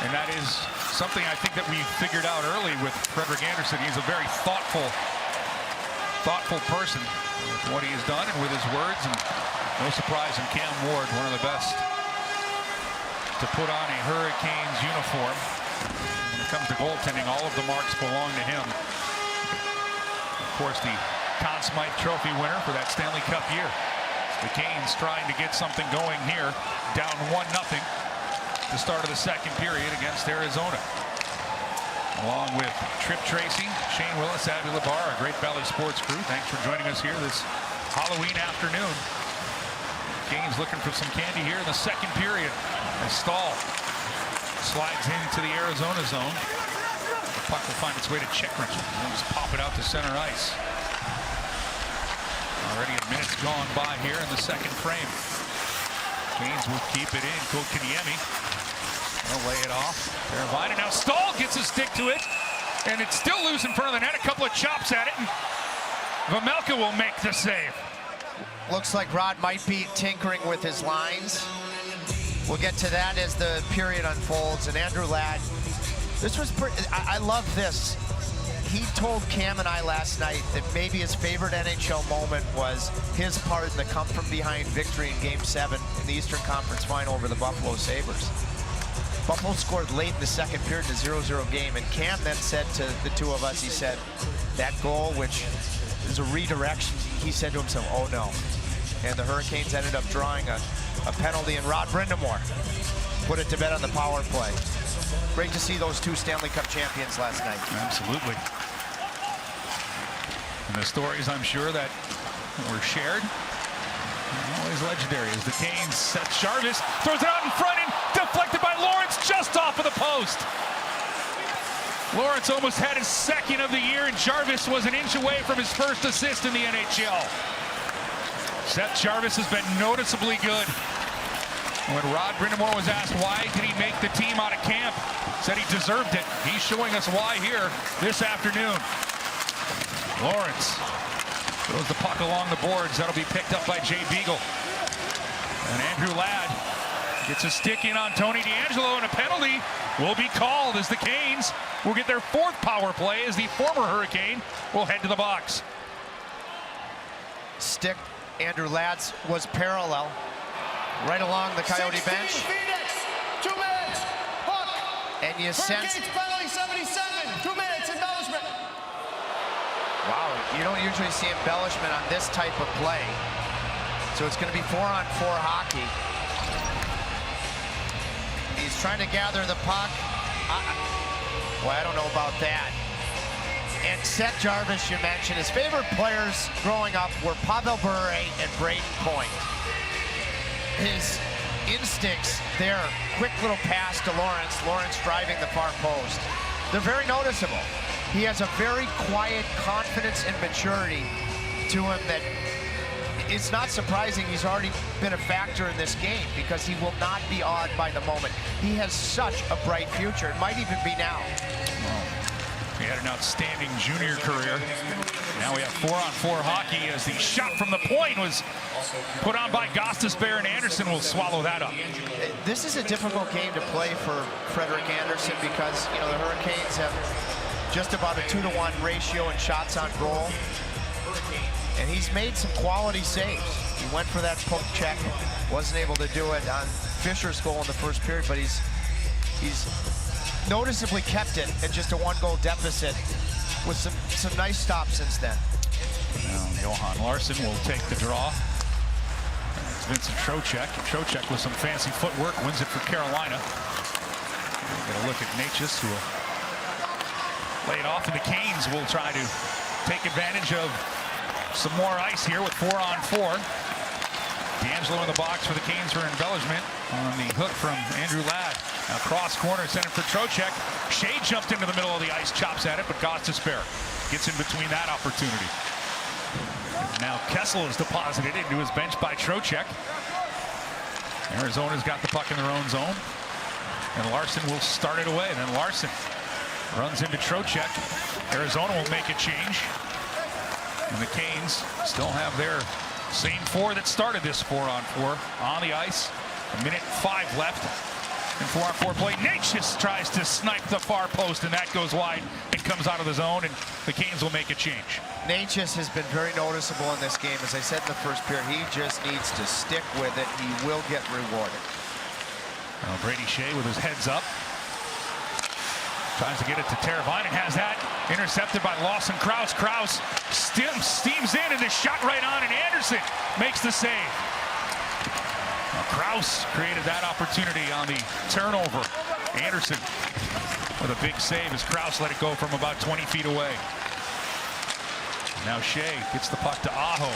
And that is something I think that we figured out early with Frederik Andersen. He's a very thoughtful person with what he has done and with his words. And no surprise in Cam Ward, one of the best to put on a Hurricanes uniform. When it comes to goaltending, all of the marks belong to him. Of course, the Conn Smythe Trophy winner for that Stanley Cup year. The Canes trying to get something going here, down 1-0. The start of the second period against Arizona. Along with Trip Tracy, Shane Willis, Abby Labar, our Great Valley Sports crew. Thanks for joining us here this Halloween afternoon. Canes looking for some candy here in the second period as Stahl slides into the Arizona zone. The puck will find its way to Chikrin. He'll just pop it out to center ice. Already a minute's gone by here in the second frame. Canes will keep it in. Kotkaniemi will lay it off. Teravainen, now Stahl gets a stick to it, and it's still loose in front of the net. A couple of chops at it, and Vejmelka will make the save. Looks like Rod might be tinkering with his lines. We'll get to that as the period unfolds. And Andrew Ladd, this was I love this. He told Cam and I last night that maybe his favorite NHL moment was his part in the come-from-behind victory in Game 7 in the Eastern Conference Final over the Buffalo Sabres. Buffalo scored late in the second period in a 0-0 game, and Cam then said to the two of us, he said, that goal, which is a redirection, he said to himself, oh no. And the Hurricanes ended up drawing a penalty, and Rod Brindamore put it to bed on the power play. Great to see those two Stanley Cup champions last night. Absolutely. And the stories, I'm sure, that were shared Always legendary as the Canes set Jarvis, throws it out in front and deflected by Lawrence just off of the post. Lawrence almost had his second of the year, and Jarvis was an inch away from his first assist in the NHL. Seth Jarvis has been noticeably good. When Rod Brindamore was asked why did he make the team out of camp, said he deserved it. He's showing us why here this afternoon. Lawrence throws the puck along the boards. That'll be picked up by Jay Beagle. And Andrew Ladd gets a stick in on Tony DeAngelo, and a penalty will be called as the Canes will get their fourth power play as the former Hurricane will head to the box. Stick, Andrew Ladd's was parallel, right along the Coyote bench. Phoenix, 2 minutes, puck. And you sense... Hurricanes penalty 77, 2 minutes, embellishment. Wow, you don't usually see embellishment on this type of play. So it's going to be 4-on-4 hockey. He's trying to gather the puck. Well, I don't know about that. And Seth Jarvis, you mentioned, his favorite players growing up were Pavel Bure and Braden Point. His instincts there, quick little pass to Lawrence. Lawrence driving the far post. They're very noticeable. He has a very quiet confidence and maturity to him that it's not surprising he's already been a factor in this game, because he will not be awed by the moment. He has such a bright future. It might even be now. Well, he had an outstanding junior career. Now we have 4-on-4 hockey as the shot from the point was put on by Gostisbehere, and Anderson will swallow that up. This is a difficult game to play for Frederik Andersen because, you know, the Hurricanes have just about a 2-to-1 ratio in shots on goal. And he's made some quality saves. He went for that poke check, wasn't able to do it on Fisher's goal in the first period, but he's noticeably kept it at just a 1-goal deficit with some nice stops since then. Now Johan Larsson will take the draw. It's Vincent Trocheck. Trocheck with some fancy footwork wins it for Carolina. We'll get a look at Natchez, who will lay it off, and the Canes will try to take advantage of some more ice here with 4-on-4. DeAngelo in the box for the Canes for embellishment on the hook from Andrew Ladd. Now cross corner, sent it for Trocheck. Shea jumped into the middle of the ice, chops at it, but Gostisbehere gets in between that opportunity. Now Kessel is deposited into his bench by Trocheck. Arizona's got the puck in their own zone, and Larsson will start it away. Then Larsson runs into Trocheck. Arizona will make a change. And the Canes still have their same four that started this 4-on-4 on the ice. 1:05 left in 4-on-4 play. Natchez tries to snipe the far post, and that goes wide. It comes out of the zone, and the Canes will make a change. Natchez has been very noticeable in this game. As I said in the first period, he just needs to stick with it. He will get rewarded. Well, Brady Shea with his heads up. Tries to get it to Teravainen, has that intercepted by Lawson Krause. Krause steams in, and the shot right on, and Anderson makes the save. Now, Krause created that opportunity on the turnover. Anderson with a big save as Krause let it go from about 20 feet away. Now Shea gets the puck to Aho.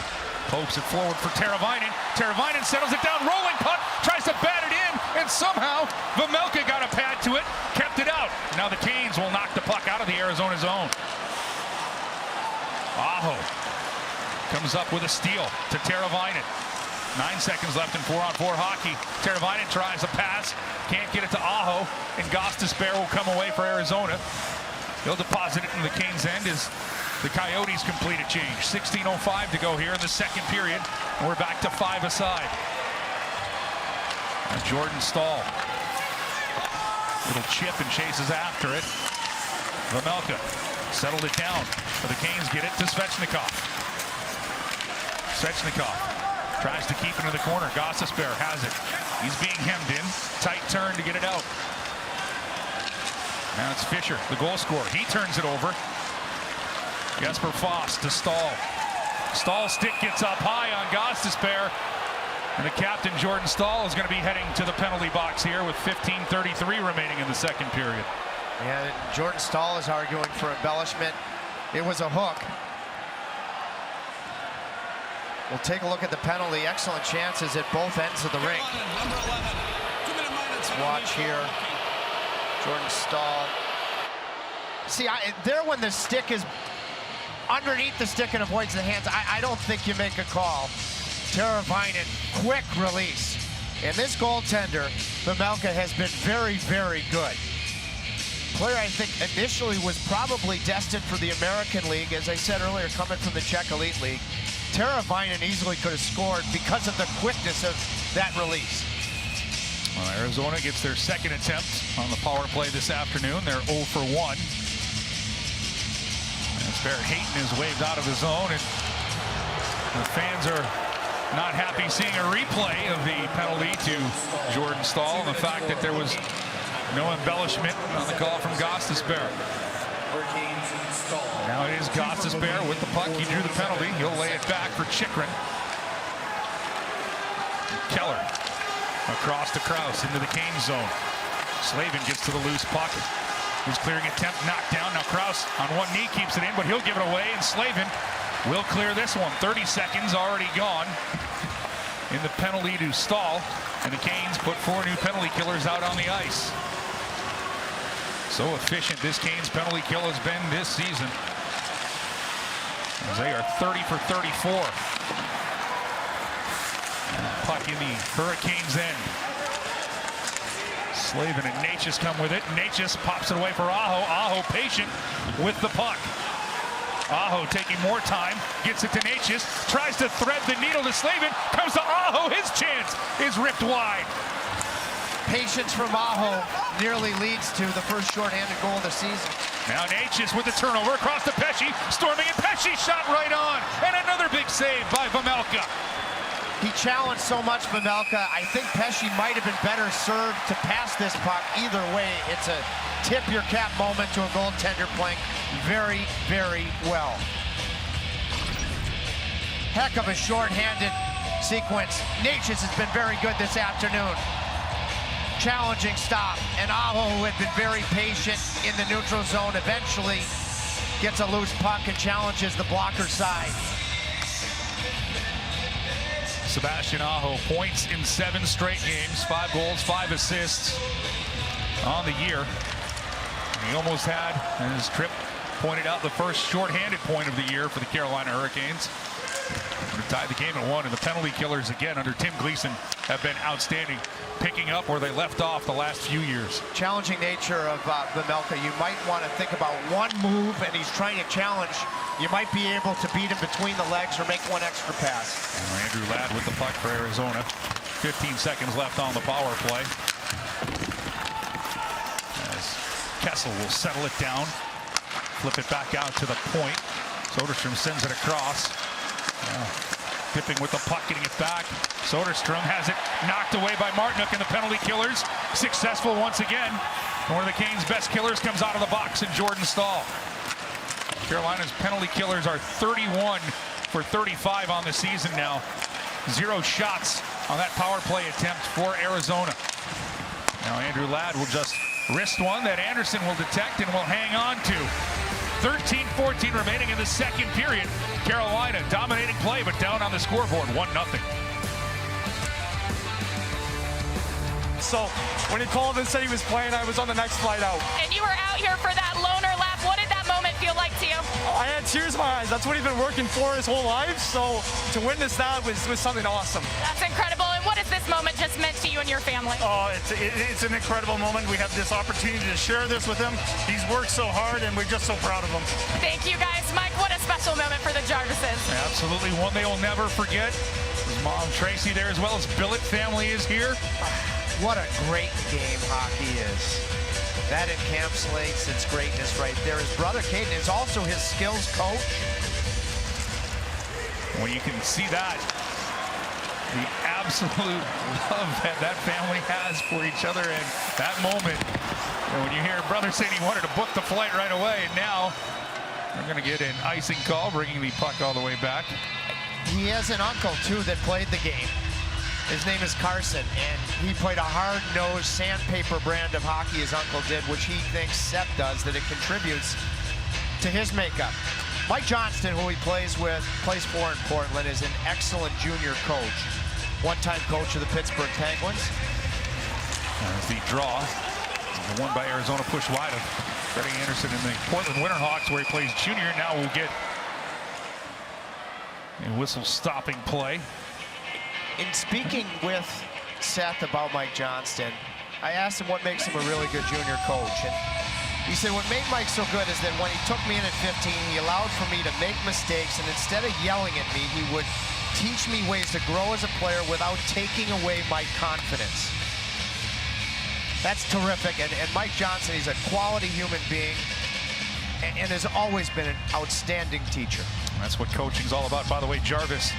Pokes it forward for Teravainen. Teravainen settles it down, rolling puck, tries to bat it in, and somehow Vejmelka got a pad to it, kept it out. Now the Canes will knock the puck out of the Arizona zone. Aho comes up with a steal to Teravainen. 9 seconds left in 4-on-4 hockey. Teravainen tries a pass, can't get it to Aho, and Gostisbehere will come away for Arizona. He'll deposit it in the Canes' end as the Coyotes complete a change. 16:05 to go here in the second period, and we're back to 5 aside. And Jordan Staal, little chip and chases after it. Vejmelka settled it down, but the Canes get it to Svechnikov. Svechnikov tries to keep it in the corner. Gostisbehere has it. He's being hemmed in. Tight turn to get it out. Now it's Fisher, the goal scorer. He turns it over. Jesper Foss to Staal. Stahl's stick gets up high on Gostisbehere. And the captain, Jordan Staal, is going to be heading to the penalty box here with 15:33 remaining in the second period. Yeah, Jordan Staal is arguing for embellishment. It was a hook. We'll take a look at the penalty. Excellent chances at both ends of the rink. Number 11. 2-minute minor. Watch here. Jordan Staal. See, there when the stick is underneath the stick and avoids the hands, I don't think you make a call. Teravainen, quick release. And this goaltender, Vejmelka, has been very, very good. Player, I think, initially was probably destined for the American League, as I said earlier, coming from the Czech Elite League. Teravainen easily could have scored because of the quickness of that release. Well, Arizona gets their second attempt on the power play this afternoon. They're 0 for 1. As Barrett Hayton is waved out of the zone, and the fans are not happy seeing a replay of the penalty to Jordan Staal and the fact that there was no embellishment on the call from Gostisbehere. Now it is Gostisbehere with the puck. He drew the penalty. He'll lay it back for Chychrun. Keller across to Krause into the Kane zone. Slavin gets to the loose puck. His clearing attempt knocked down. Now Krause on one knee keeps it in, but he'll give it away, and Slavin will clear this one. 30 seconds already gone in the penalty to Staal, and the Canes put 4 new penalty killers out on the ice. So efficient this Canes penalty kill has been this season, as they are 30 for 34. Puck in the Hurricanes' end. Slavin and Necas come with it. Necas pops it away for Aho. Aho patient with the puck. Aho taking more time, gets it to Necas, tries to thread the needle to Slavin, comes to Aho, his chance is ripped wide. Patience from Aho nearly leads to the first shorthanded goal of the season. Now Necas with the turnover across to Pesce, storming it, Pesce shot right on, and another big save by Vejmelka. He challenged so much Vejmelka. I think Pesce might have been better served to pass this puck. Either way, it's a tip your cap moment to a goaltender playing very, very well. Heck of a short-handed sequence. Necas has been very good this afternoon. Challenging stop, and Aho, who had been very patient in the neutral zone, eventually gets a loose puck and challenges the blocker side. Sebastian Aho, points in 7 straight games, 5 goals, 5 assists on the year. He almost had, as Tripp pointed out, the first shorthanded point of the year for the Carolina Hurricanes. They tied the game at 1, and the penalty killers again under Tim Gleason have been outstanding, picking up where they left off the last few years. Challenging nature of Vejmelka, you might want to think about one move, and he's trying to challenge. You might be able to beat him between the legs or make one extra pass. Andrew Ladd with the puck for Arizona. 15 seconds left on the power play. As Kessel will settle it down, flip it back out to the point. Soderstrom sends it across. Dipping with the puck, getting it back. Soderstrom has it knocked away by Martinook, and the penalty killers successful once again. And one of the Canes' best killers comes out of the box in Jordan Staal. Carolina's penalty killers are 31 for 35 on the season now. 0 shots on that power play attempt for Arizona. Now Andrew Ladd will just wrist one that Anderson will detect and will hang on to. 13-14 remaining in the second period. Carolina dominating play, but down on the scoreboard, 1-0. So when he called and said he was playing, I was on the next flight out. And you were out here for that loner lap. What did that moment feel like to you? I had tears in my eyes. That's what he's been working for his whole life. So to witness that was something awesome. That's incredible. And what has this moment just meant to you and your family? Oh, it's an incredible moment. We have this opportunity to share this with him. He's worked so hard, and we're just so proud of him. Thank you, guys. Mike, what a special moment for the Jarvises. Absolutely, one they will never forget. His mom, Tracy, there as well as Billet family is here. What a great game hockey is. That encapsulates its greatness right there. His brother, Caden, is also his skills coach. Well, you can see that. The absolute love that that family has for each other, and that moment. And when you hear brother saying he wanted to book the flight right away, and now they're going to get an icing call, bringing the puck all the way back. He has an uncle, too, that played the game. His name is Carson, and he played a hard-nosed sandpaper brand of hockey his uncle did, which he thinks Seth does, that it contributes to his makeup. Mike Johnston, who he plays for in Portland, is an excellent junior coach. One-time coach of the Pittsburgh Penguins. There's the draw. The one by Arizona pushed wide of Freddie Anderson in the Portland Winterhawks, where he plays junior. Now we'll get a whistle-stopping play. In speaking with Seth about Mike Johnston, I asked him what makes him a really good junior coach. And he said what made Mike so good is that when he took me in at 15, he allowed for me to make mistakes, and instead of yelling at me, he would teach me ways to grow as a player without taking away my confidence. That's terrific, and Mike Johnston, he's a quality human being and has always been an outstanding teacher. That's what coaching's all about. By the way, Jarvis,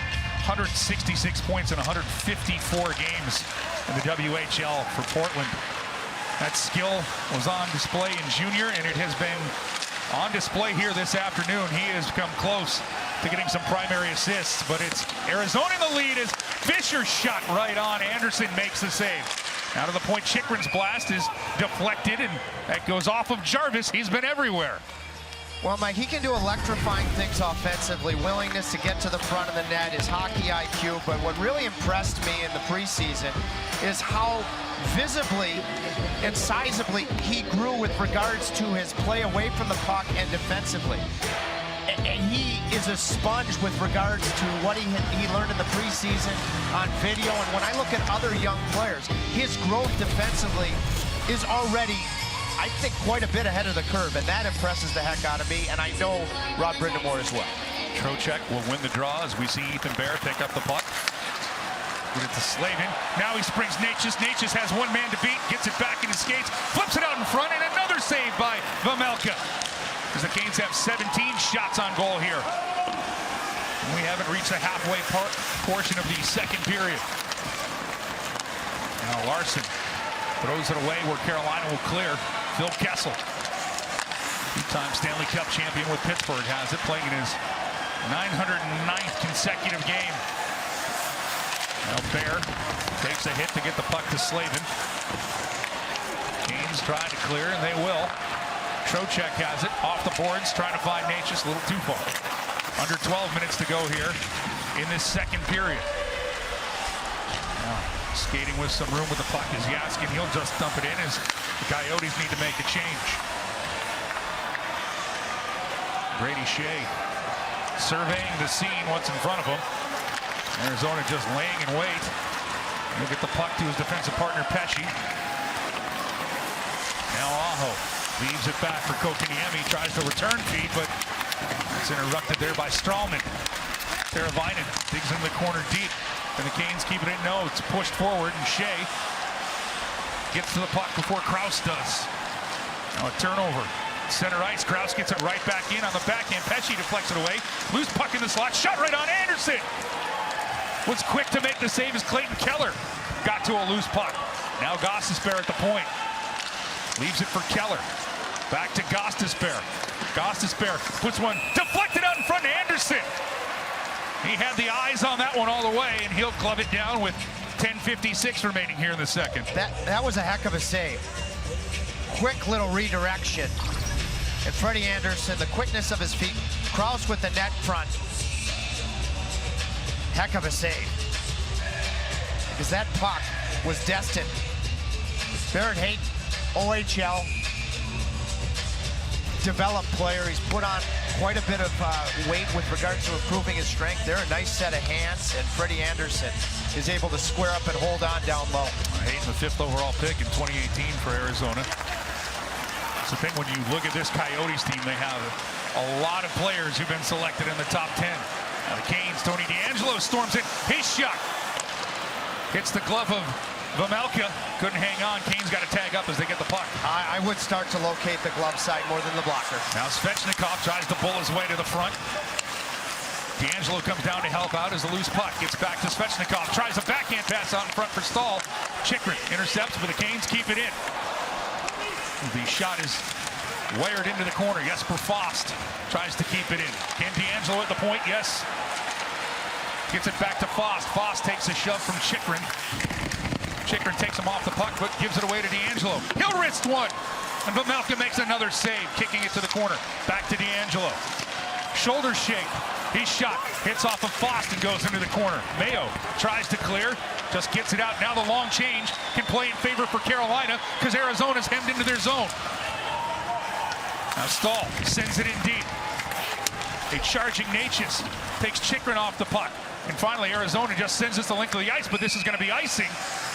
166 points in 154 games in the WHL for Portland. That skill was on display in junior, and it has been on display here this afternoon. He has come close to getting some primary assists, but it's Arizona in the lead as Fisher shot right on. Anderson makes the save. Out of the point, Chikrin's blast is deflected, and that goes off of Jarvis. He's been everywhere. Well, Mike, he can do electrifying things offensively, willingness to get to the front of the net, his hockey IQ, but what really impressed me in the preseason is how visibly and sizably he grew with regards to his play away from the puck and defensively. And he is a sponge with regards to what he learned in the preseason on video. And when I look at other young players, his growth defensively is already, I think, quite a bit ahead of the curve, and that impresses the heck out of me, and I know Rod Brindamore as well. Trocheck will win the draw as we see Ethan Bear pick up the puck. Get it to Slavin. Now he springs Natchez. Natchez has one man to beat, gets it back in his skates, flips it out in front, and another save by Vejmelka. As the Canes have 17 shots on goal here. And we haven't reached the halfway portion of the second period. Now Larson throws it away where Carolina will clear. Phil Kessel, two-time Stanley Cup champion with Pittsburgh, has it, playing in his 909th consecutive game. Now Bear takes a hit to get the puck to Slavin. Canes trying to clear, and they will. Trocheck has it off the boards, trying to find Natchez, a little too far. Under 12 minutes to go here in this second period. Now, skating with some room with the puck is Yaskin. He'll just dump it in as the Coyotes need to make a change. Brady Shea surveying the scene, what's in front of him. Arizona just laying in wait. He'll get the puck to his defensive partner, Pesci. Now Aho leaves it back for Kokiniemi, tries to return feed, but it's interrupted there by Stralman. Teravainen digs in the corner deep, and the Canes keep it in. No, it's pushed forward, and Shea gets to the puck before Krause does. Now a turnover. Center ice, Krause gets it right back in on the backhand. Pesci deflects it away. Loose puck in the slot, shot right on Anderson. Was quick to make the save as Clayton Keller got to a loose puck. Now Gostisbehere at the point. Leaves it for Keller. Back to Gostisbehere. Gostisbehere puts one deflected out in front of Anderson. He had the eyes on that one all the way, and he'll glove it down with 10:56 remaining here in the second. That was a heck of a save. Quick little redirection. And Freddie Anderson, the quickness of his feet. Krause with the net front. Heck of a save. Because that puck was destined. Barrett Hayton, OHL, developed player. He's put on quite a bit of weight with regards to improving his strength. They're a nice set of hands, and Freddie Anderson is able to square up and hold on down low. Hayton, the 5th overall pick in 2018 for Arizona. It's the thing when you look at this Coyotes team, they have a lot of players who've been selected in the top 10. Now the Canes, Tony DeAngelo storms in. His shot hits the glove of Vejmelka. Couldn't hang on. Canes got to tag up as they get the puck. I would start to locate the glove side more than the blocker. Now Svechnikov tries to bull his way to the front. DeAngelo comes down to help out as the loose puck gets back to Svechnikov. Tries a backhand pass out in front for Stahl. Chikrin intercepts, but the Canes keep it in. The shot is wired into the corner. Jesper Fast tries to keep it in. Can DeAngelo at the point? Yes. Gets it back to Fast. Fast takes a shove from Chikrin. Chikrin takes him off the puck, but gives it away to DeAngelo. He'll wrist one. And Vejmelka makes another save, kicking it to the corner. Back to DeAngelo. shoulder shake. He's shot, hits off of Fost and goes into the corner. Mayo tries to clear, just gets it out. Now the long change can play in favor for Carolina because Arizona's hemmed into their zone. Now Stahl sends it in deep. A charging Natchez takes Chychrun off the puck. And finally, Arizona just sends us the length of the ice, but this is going to be icing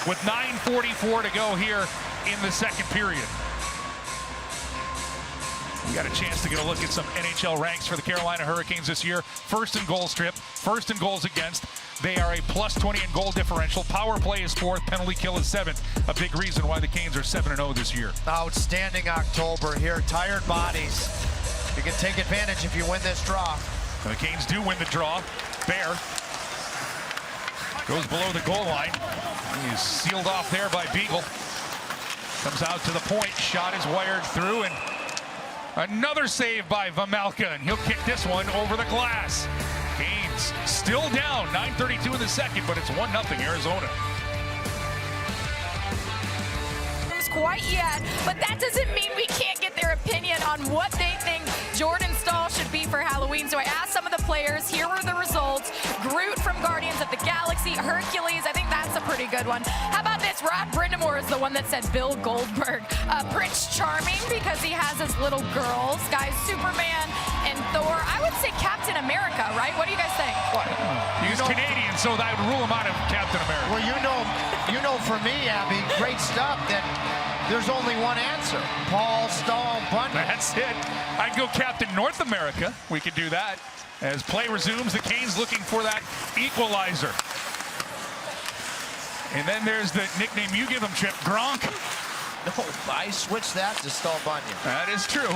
with 9:44 to go here in the second period. We got a chance to get a look at some NHL ranks for the Carolina Hurricanes this year. First in goal strip, first in goals against. They are a +20 in goal differential. Power play is 4th, penalty kill is 7th. A big reason why the Canes are 7-0 this year. Outstanding October here. Tired bodies. You can take advantage if you win this draw. And the Canes do win the draw. Bear goes below the goal line. He's sealed off there by Beagle. Comes out to the point. Shot is wired through, and another save by Vejmelka, and he'll kick this one over the glass. Canes still down, 9:32 in the second, but it's 1-0 Arizona. Quite yet, but that doesn't mean we can't get their opinion on what they think Jordan Stahl should be for Halloween. So I asked some of the players, here were the results. Groot from Guardians of the Galaxy, Hercules, I think that's a pretty good one. How about this? Rod Brindamore is the one that said Bill Goldberg. Prince Charming, because he has his little girls. Guys, Superman and Thor. I would say Captain America, right? What do you guys think? What? He's Canadian, so that would rule him out of Captain America. Well, you know for me, Abby, great stuff that there's only one answer. Paul Stahl Bunyan. That's it. I'd go Captain North America. We could do that. As play resumes, the Canes looking for that equalizer. And then there's the nickname you give him, Chip, Gronk. No, I switched that to Stahl Bunyan. That is true.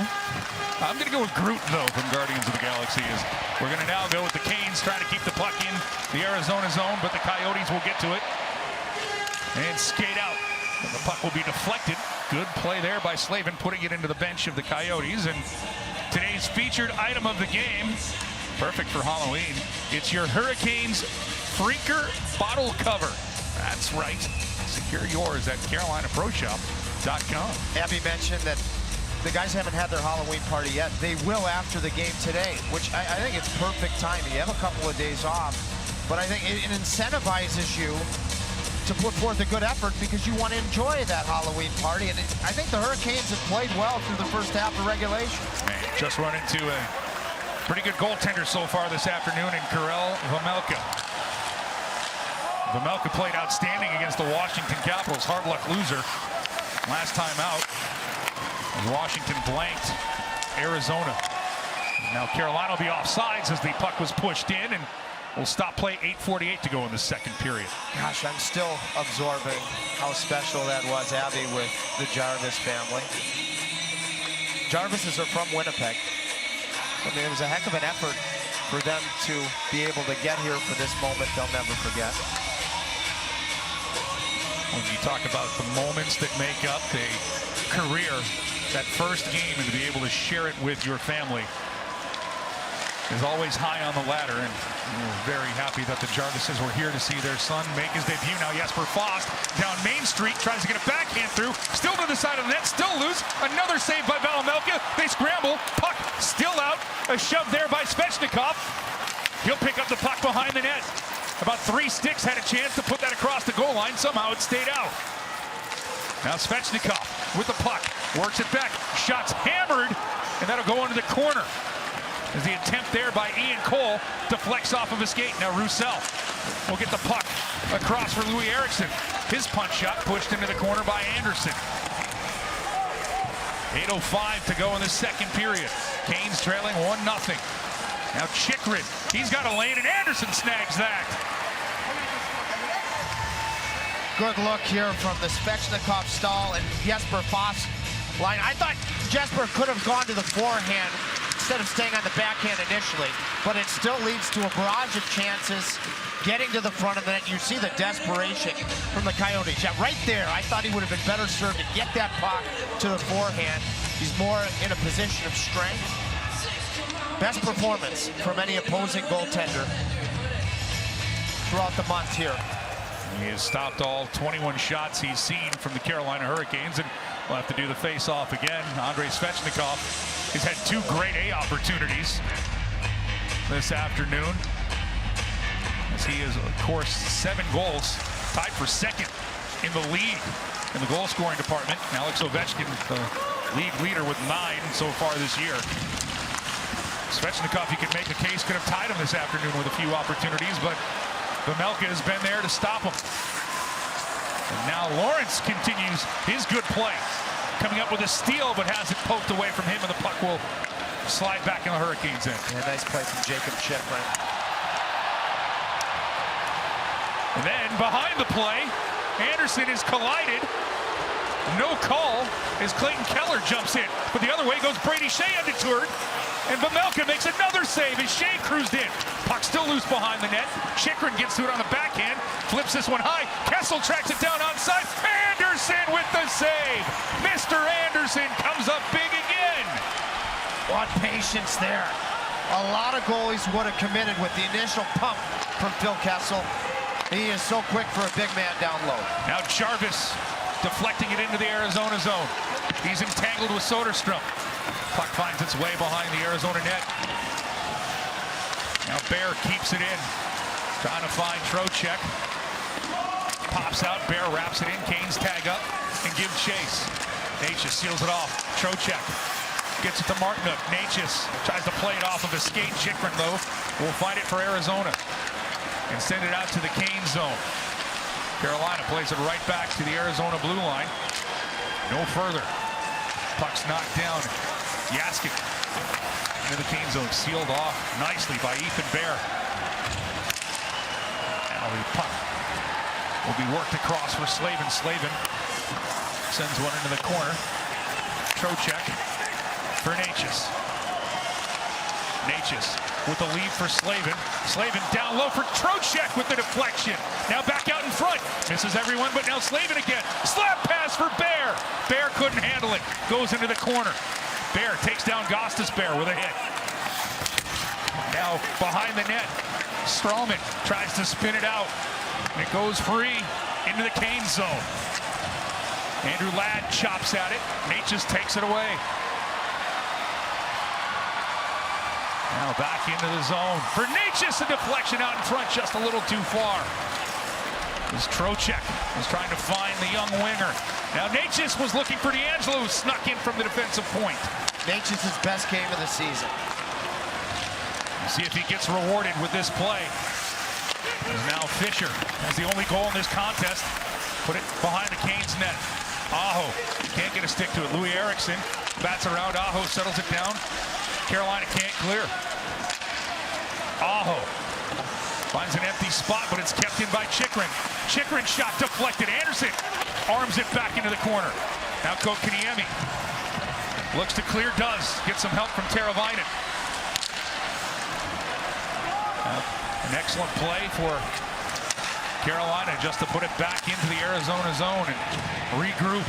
I'm going to go with Groot, though, from Guardians of the Galaxy. We're going to now go with the Canes trying to keep the puck in the Arizona zone, but the Coyotes will get to it and skate out. And the puck will be deflected. Good play there by Slavin, putting it into the bench of the Coyotes. And today's featured item of the game, perfect for Halloween, it's your Hurricanes Freaker bottle cover. That's right. Secure yours at CarolinaProShop.com. Abby mentioned that the guys haven't had their Halloween party yet. They will after the game today, which I think it's perfect timing. You have a couple of days off, but I think it incentivizes you to put forth a good effort because you want to enjoy that Halloween party. And I think the Hurricanes have played well through the first half of regulation. Just run into a pretty good goaltender so far this afternoon in Vejmelka. Vejmelka played outstanding against the Washington Capitals. Hard luck loser last time out. Washington blanked Arizona. Now Carolina will be offsides as the puck was pushed in, and we'll stop play. 8:48 to go in the second period. Gosh, I'm still absorbing how special that was, Abby, with the Jarvis family. Jarvises are from Winnipeg. I mean, it was a heck of an effort for them to be able to get here for this moment they'll never forget. When you talk about the moments that make up a career, that first game, and to be able to share it with your family is always high on the ladder. And we're very happy that the Jarvises were here to see their son make his debut. Now Jesper Fost down Main Street tries to get a backhand through, still to the side of the net, still loose. Another save by Vejmelka. They scramble, puck still out, a shove there by Svechnikov. He'll pick up the puck behind the net. About 3 sticks had a chance to put that across the goal line. Somehow it stayed out. Now Svechnikov with the puck, works it back, shots hammered, and that'll go into the corner. As the attempt there by Ian Cole deflects off of his skate. Now Roussel will get the puck across for Louis Eriksson. His punch shot pushed into the corner by Anderson. 8:05 to go in the second period. Canes trailing 1-0. Now Chychrun, he's got a lane, and Anderson snags that. Good look here from the Svechnikov, Stahl, and Jesper Fost line. I thought Jesper could have gone to the forehand instead of staying on the backhand initially, but it still leads to a barrage of chances getting to the front of the net. You see the desperation from the Coyotes. Yeah, right there, I thought he would have been better served to get that puck to the forehand. He's more in a position of strength. Best performance from any opposing goaltender throughout the month here. He has stopped all 21 shots he's seen from the Carolina Hurricanes, and we'll have to do the face-off again. Andrei Svechnikov has had 2 grade A opportunities. this afternoon, as he is, of course, 7 goals, tied for second in the league in the goal scoring department. Alex Ovechkin, the league leader with 9 so far this year. Svechnikov, you could make the case, could have tied him this afternoon with a few opportunities, but Vejmelka has been there to stop him. And now Lawrence continues his good play, coming up with a steal, but has it poked away from him, and the puck will slide back in the Hurricanes' end. Yeah, nice play from Jacob Chychrun. And then behind the play, Anderson is collided. No call as Clayton Keller jumps in. But the other way goes Brady Shea undetoured. And Vejmelka makes another save as Shea cruised in. Puck still loose behind the net. Chychrun gets to it on the backhand. Flips this one high. Kessel tracks it down onside. Anderson with the save. Mr. Anderson comes up big again. What patience there. A lot of goalies would have committed with the initial pump from Phil Kessel. He is so quick for a big man down low. Now Jarvis deflecting it into the Arizona zone. He's entangled with Soderstrom. Puck finds its way behind the Arizona net. Now Bear keeps it in. Trying to find Trocheck. Pops out, Bear wraps it in. Canes tag up and give chase. Natchez seals it off. Trocheck gets it to Martinook. Natchez tries to play it off of a skate. Chychrun, though, will find it for Arizona and send it out to the Canes zone. Carolina plays it right back to the Arizona blue line. No further. Puck's knocked down. Jaskin into the Canes zone, sealed off nicely by Ethan Bear. Now the puck will be worked across for Slavin. Slavin sends one into the corner. Trocheck for Natchez. Natchez with the lead for Slavin. Slavin down low for Trocheck with the deflection. Now back out in front. Misses everyone, but now Slavin again. Slap pass for Bear. Bear couldn't handle it. Goes into the corner. Bear takes down Gostisbehere with a hit. Now behind the net, Strawman tries to spin it out. And it goes free into the Canes zone. Andrew Ladd chops at it. Natchez takes it away. Now back into the zone. For Natchez, a deflection out in front, just a little too far. As Trocheck was trying to find the young winger. Now Natchez was looking for D'Angelo, who snuck in from the defensive point. Natchez's best game of the season. See if he gets rewarded with this play. And now Fisher has the only goal in this contest. Put it behind the Canes net. Aho can't get a stick to it. Louis Eriksson bats around. Aho settles it down. Carolina can't clear. Aho finds an empty spot, but it's kept in by Chychrun. Chychrun shot deflected. Anderson arms it back into the corner. Now Kotkaniemi looks to clear, does. Get some help from Teravainen. An excellent play for Carolina just to put it back into the Arizona zone and regroup.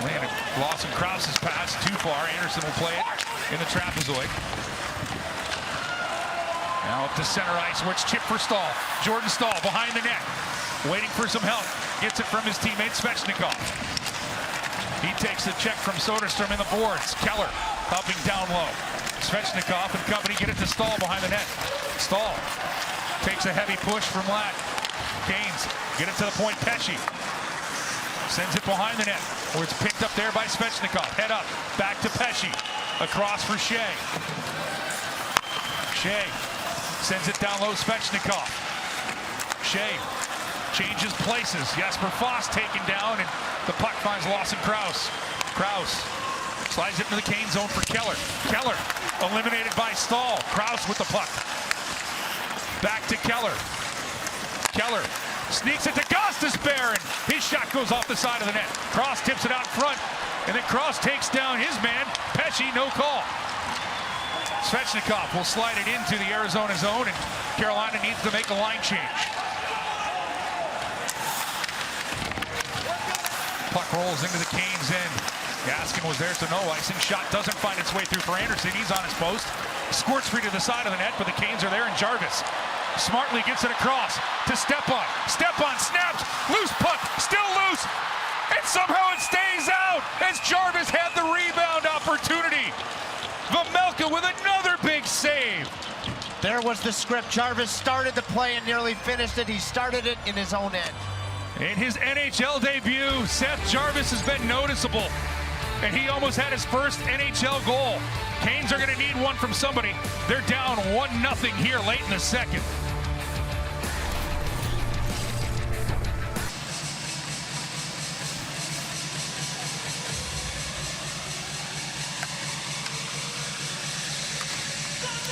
Landed Lawson Krause's pass too far. Anderson will play it in the trapezoid. Now up to center ice, where it's chip for Stahl. Jordan Stahl behind the net, waiting for some help. Gets it from his teammate Svechnikov. He takes the check from Soderstrom in the boards. Keller helping down low. Svechnikov and company get it to Stahl behind the net. Stahl takes a heavy push from Ladd. Canes get it to the point. Pesce sends it behind the net, where it's picked up there by Svechnikov. Head up, back to Pesce. Across for Shea. Shea sends it down low, Svechnikov. Shea changes places. Jesper Foss taken down, and the puck finds Lawson Krause. Krause slides it into the Canes zone for Keller. Keller eliminated by Stahl. Krause with the puck. Back to Keller. Keller sneaks it to Gostisbehere, and his shot goes off the side of the net. Cross tips it out front, and then Cross takes down his man. Pesce, no call. Svechnikov will slide it into the Arizona zone, and Carolina needs to make a line change. Puck rolls into the Canes end. Jaskin was there, so no icing. Shot doesn't find its way through for Anderson. He's on his post. Squirts free to the side of the net, but the Canes are there, and Jarvis smartly gets it across to Stepan. Stepan snaps. Loose puck. Still loose. And somehow it stays out as Jarvis had the rebound opportunity. Vejmelka with another big There was the script. Jarvis started the play and nearly finished it. He started it in his own end. In his NHL debut, Seth Jarvis has been noticeable, and he almost had his first NHL goal. Canes are going to need one from somebody. They're down 1-0 here late in the second.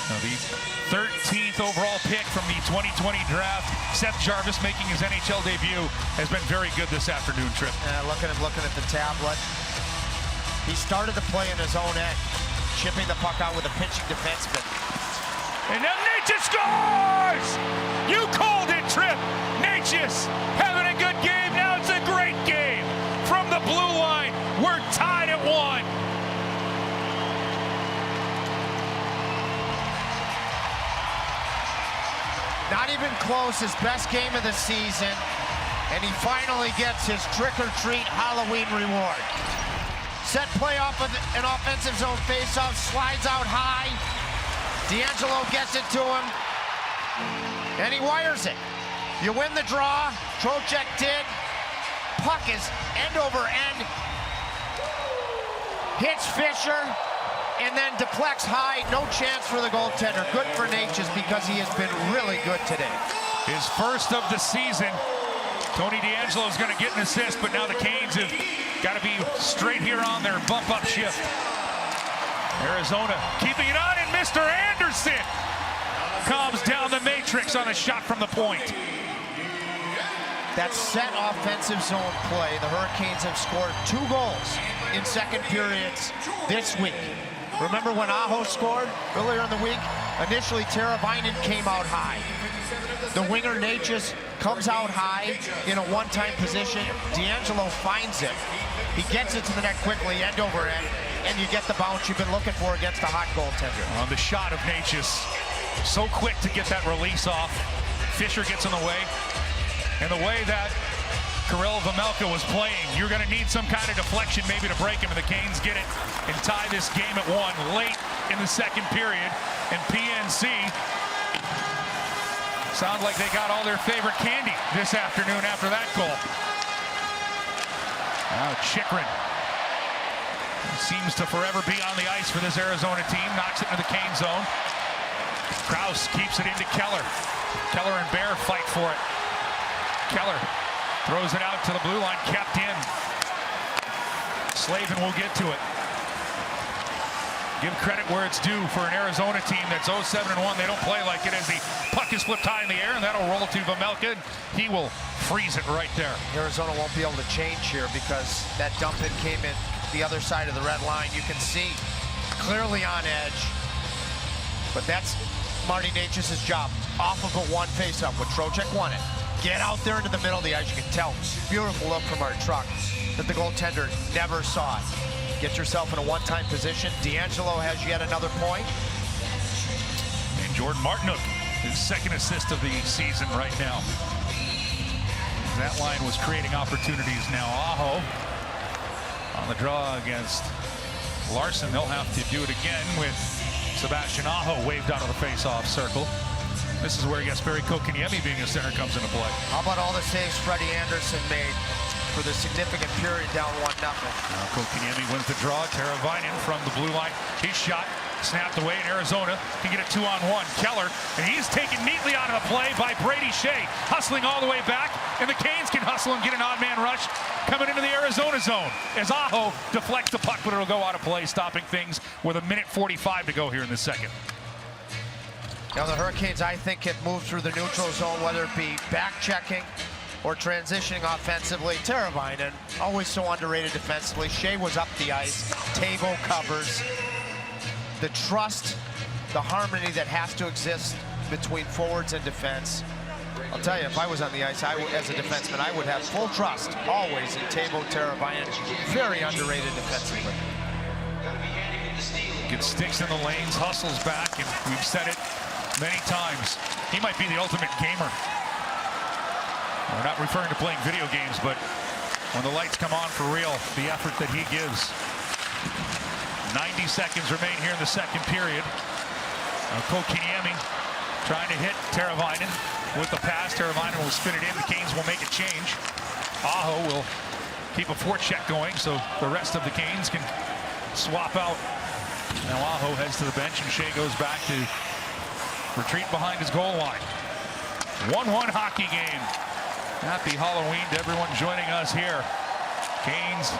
Now the 13th overall pick from the 2020 draft, Seth Jarvis making his NHL debut, has been very good this afternoon, Trip. Looking at the tablet. He started the play in his own end, chipping the puck out with a pinching defenseman. And now Natchez scores! You called it, Trip. Natchez having a good game. Now it's a great game. From the blue line, we're tied at 1. Not even close, his best game of the season, and he finally gets his trick-or-treat Halloween reward. Set play off of an offensive zone faceoff, slides out high. D'Angelo gets it to him, and he wires it. You win the draw, Trocheck did. Puck is end over end. Hits Fisher, and then deflects high. No chance for the goaltender. Good for Natchez because he has been really good today. His first of the season. Tony D'Angelo is going to get an assist, but now the Canes have got to be straight here on their bump-up shift. Arizona keeping it on, and Mr. Anderson comes down the matrix on a shot from the point. That set offensive zone play, the Hurricanes have scored 2 goals in second periods this week. Remember when Aho scored earlier in the week? Initially, Teravainen came out high. The winger, Natchez, comes out high in a one-time position. D'Angelo finds it. He gets it to the net quickly, end over end, and you get the bounce you've been looking for against a hot goaltender. On the shot of Natchez, so quick to get that release off. Fisher gets in the way. And the way that Karel Vejmelka was playing, you're going to need some kind of deflection maybe to break him, and the Canes get it and tie this game at 1 late in the second period. And PNC sounds like they got all their favorite candy this afternoon after that goal. Now Chychrun seems to forever be on the ice for this Arizona team. Knocks it into the Cane zone. Krause keeps it into Keller. Keller and Bear fight for it. Keller throws it out to the blue line, kept in. Slavin will get to it. Give credit where it's due for an Arizona team that's 0-7-1. They don't play like it as the puck is flipped high in the air, and that'll roll to Vejmelka. He will freeze it right there. Arizona won't be able to change here because that dump in came in the other side of the red line. You can see clearly on edge, but that's Marty Natchez's job. Off of a 1 face-up with Trocheck won it. Get out there into the middle of the ice. You can tell, beautiful look from our truck, that the goaltender never saw it. Get yourself in a one-time position. D'Angelo has yet another point. And Jordan Martinook, his second assist of the season right now. That line was creating opportunities now. Aho on the draw against Larson. They'll have to do it again with Sebastian Aho waved out of the face-off circle. This is where Jesperi Kotkaniemi being a center comes into play. How about all the saves Freddie Anderson made for the significant period down 1-0? Now Kotkaniemi wins the draw. Teravainen from the blue line. His shot snapped away, and Arizona can get a 2-on-1. Keller, and he's taken neatly out of the play by Brady Shea. Hustling all the way back, and the Canes can hustle and get an odd man rush coming into the Arizona zone as Aho deflects the puck, but it'll go out of play, stopping things with 1:45 to go here in the second. Now the Hurricanes, I think, can move through the neutral zone, whether it be back-checking or transitioning offensively. Teravainen, always so underrated defensively. Shea was up the ice. Tavo covers. The trust, the harmony that has to exist between forwards and defense. I'll tell you, if I was on the ice, as a defenseman, I would have full trust, always, in Tavo Teravainen. Very underrated defensively. Gets sticks in the lanes, hustles back, and we've said it many times. He might be the ultimate gamer. We're not referring to playing video games, but when the lights come on for real, the effort that he gives. 90 seconds remain here in the second period. Kotkaniemi trying to hit Teravainen with the pass. Teravainen will spin it in. The Canes will make a change. Aho will keep a forecheck going so the rest of the Canes can swap out. Now Aho heads to the bench and Shea goes back to retreat behind his goal line. 1-1 hockey game. Happy Halloween to everyone joining us here. Canes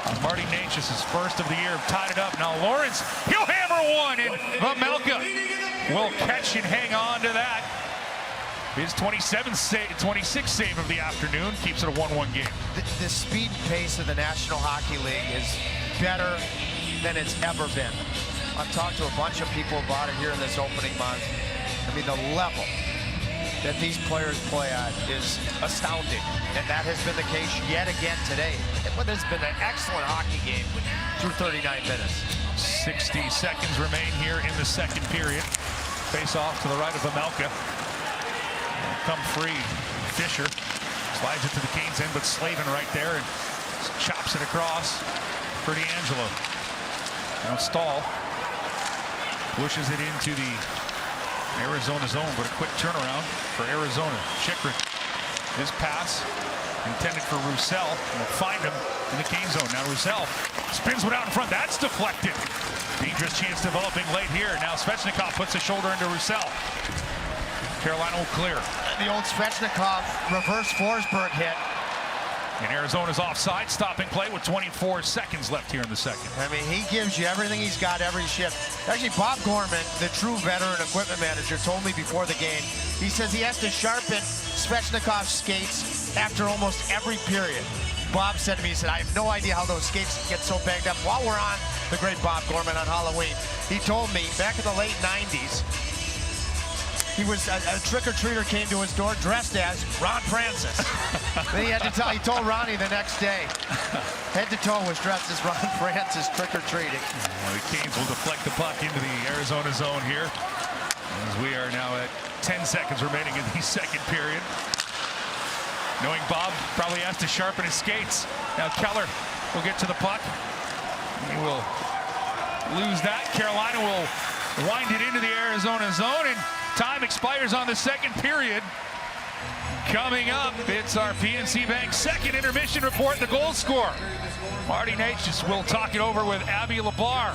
on Marty Necas' first of the year tied it up. Now Lawrence, he'll hammer one, and Vejmelka will catch and hang on to that. His 26th save of the afternoon keeps it a 1-1 game. The speed and pace of the National Hockey League is better than it's ever been. I've talked to a bunch of people about it here in this opening month. I mean, the level that these players play at is astounding, and that has been the case yet again today. But it's been an excellent hockey game through 39 minutes. 60 seconds remain here in the second period. Face off to the right of Vejmelka. Come free, Fisher slides it to the Canes end, but Slavin right there and chops it across for D'Angelo. Now Stahl pushes it into the Arizona zone, but a quick turnaround for Arizona. Chychrun, his pass intended for Roussel, will find him in the Cane zone. Now Roussel spins one out in front. That's deflected. Dangerous chance developing late here. Now Svechnikov puts a shoulder into Roussel. Carolina will clear. The old Svechnikov reverse Forsberg hit. And Arizona's offside, stopping play with 24 seconds left here in the second. I mean, he gives you everything he's got every shift. Actually, Bob Gorman, the true veteran equipment manager, told me before the game, he says he has to sharpen Svechnikov's skates after almost every period. Bob said to me, he said, I have no idea how those skates get so banged up. While we're on the great Bob Gorman on Halloween, he told me back in the late 90s, he was a trick-or-treater came to his door dressed as Ron Francis. Then he had to tell, he told Ronnie the next day, head to toe was dressed as Ron Francis trick-or-treating. The Canes will deflect the puck into the Arizona zone here, as we are now at 10 seconds remaining in the second period. Knowing Bob probably has to sharpen his skates. Now Keller will get to the puck. He will lose that. Carolina will wind it into the Arizona zone, and time expires on the second period. Coming up, it's our PNC Bank second intermission report, the goal scorer. Marty Necas will talk it over with Abby Labar.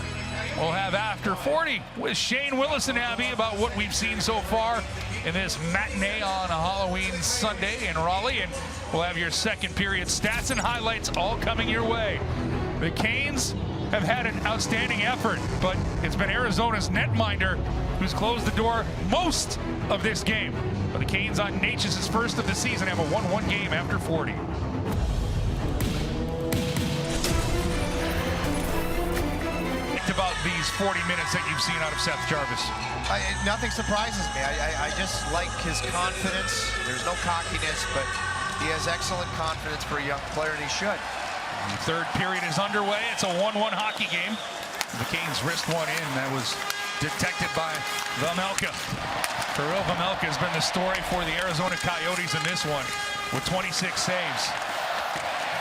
We'll have After 40 with Shane Willis and Abby about what we've seen so far in this matinee on a Halloween Sunday in Raleigh. And we'll have your second period stats and highlights all coming your way. The Canes have had an outstanding effort, but it's been Arizona's netminder who's closed the door most of this game. But the Canes on Necas' first of the season have a 1-1 game after 40. About these 40 minutes that you've seen out of Seth Jarvis. Nothing surprises me. I just like his confidence. There's no cockiness, but he has excellent confidence for a young player, and he should. The third period is underway. It's a 1-1 hockey game. The Canes wrist one in. That was detected by Vejmelka. Kirill Vejmelka has been the story for the Arizona Coyotes in this one with 26 saves.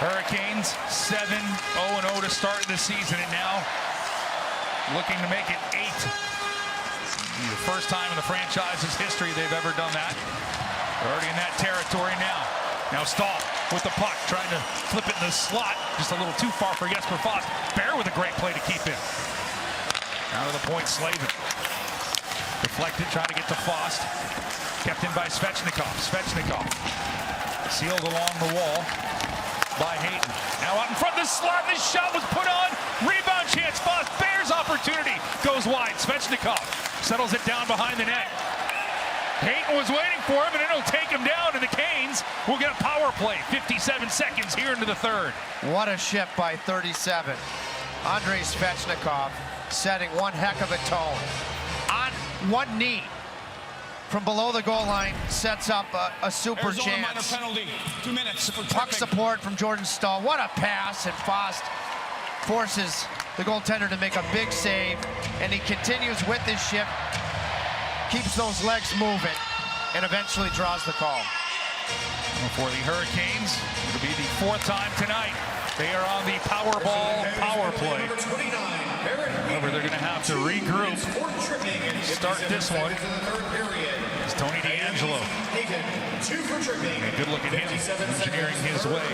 Hurricanes 7-0-0 to start the season, and now looking to make it 8. The first time in the franchise's history they've ever done that. They're already in that territory now. Now Stahl with the puck, trying to flip it in the slot. Just a little too far for Jesper Fast. Bear with a great play to keep in. Out of the point, Slavin. Deflected, trying to get to Fast. Kept in by Svechnikov. Svechnikov sealed along the wall by Hayton. Now out in front of the slot, this shot was put on. Rebound chance, Fast. Bears opportunity. Goes wide. Svechnikov settles it down behind the net. Hayton was waiting for him, and it'll take him down, and the Canes will get a power play. 57 seconds here into the third. What a shift by 37. Andrei Svechnikov setting one heck of a tone. On one knee from below the goal line, sets up a super Arizona chance. minor penalty. 2 minutes for Puck tripping. support from Jordan Stahl. What a pass, and Fast forces the goaltender to make a big save, and he continues with this shift, keeps those legs moving, and eventually draws the call. For the Hurricanes, it'll be the 4th time tonight. They are on the Powerball power play. However, they're going to have to regroup. Start this one. It's Tony DeAngelo. And good look at him, engineering his way.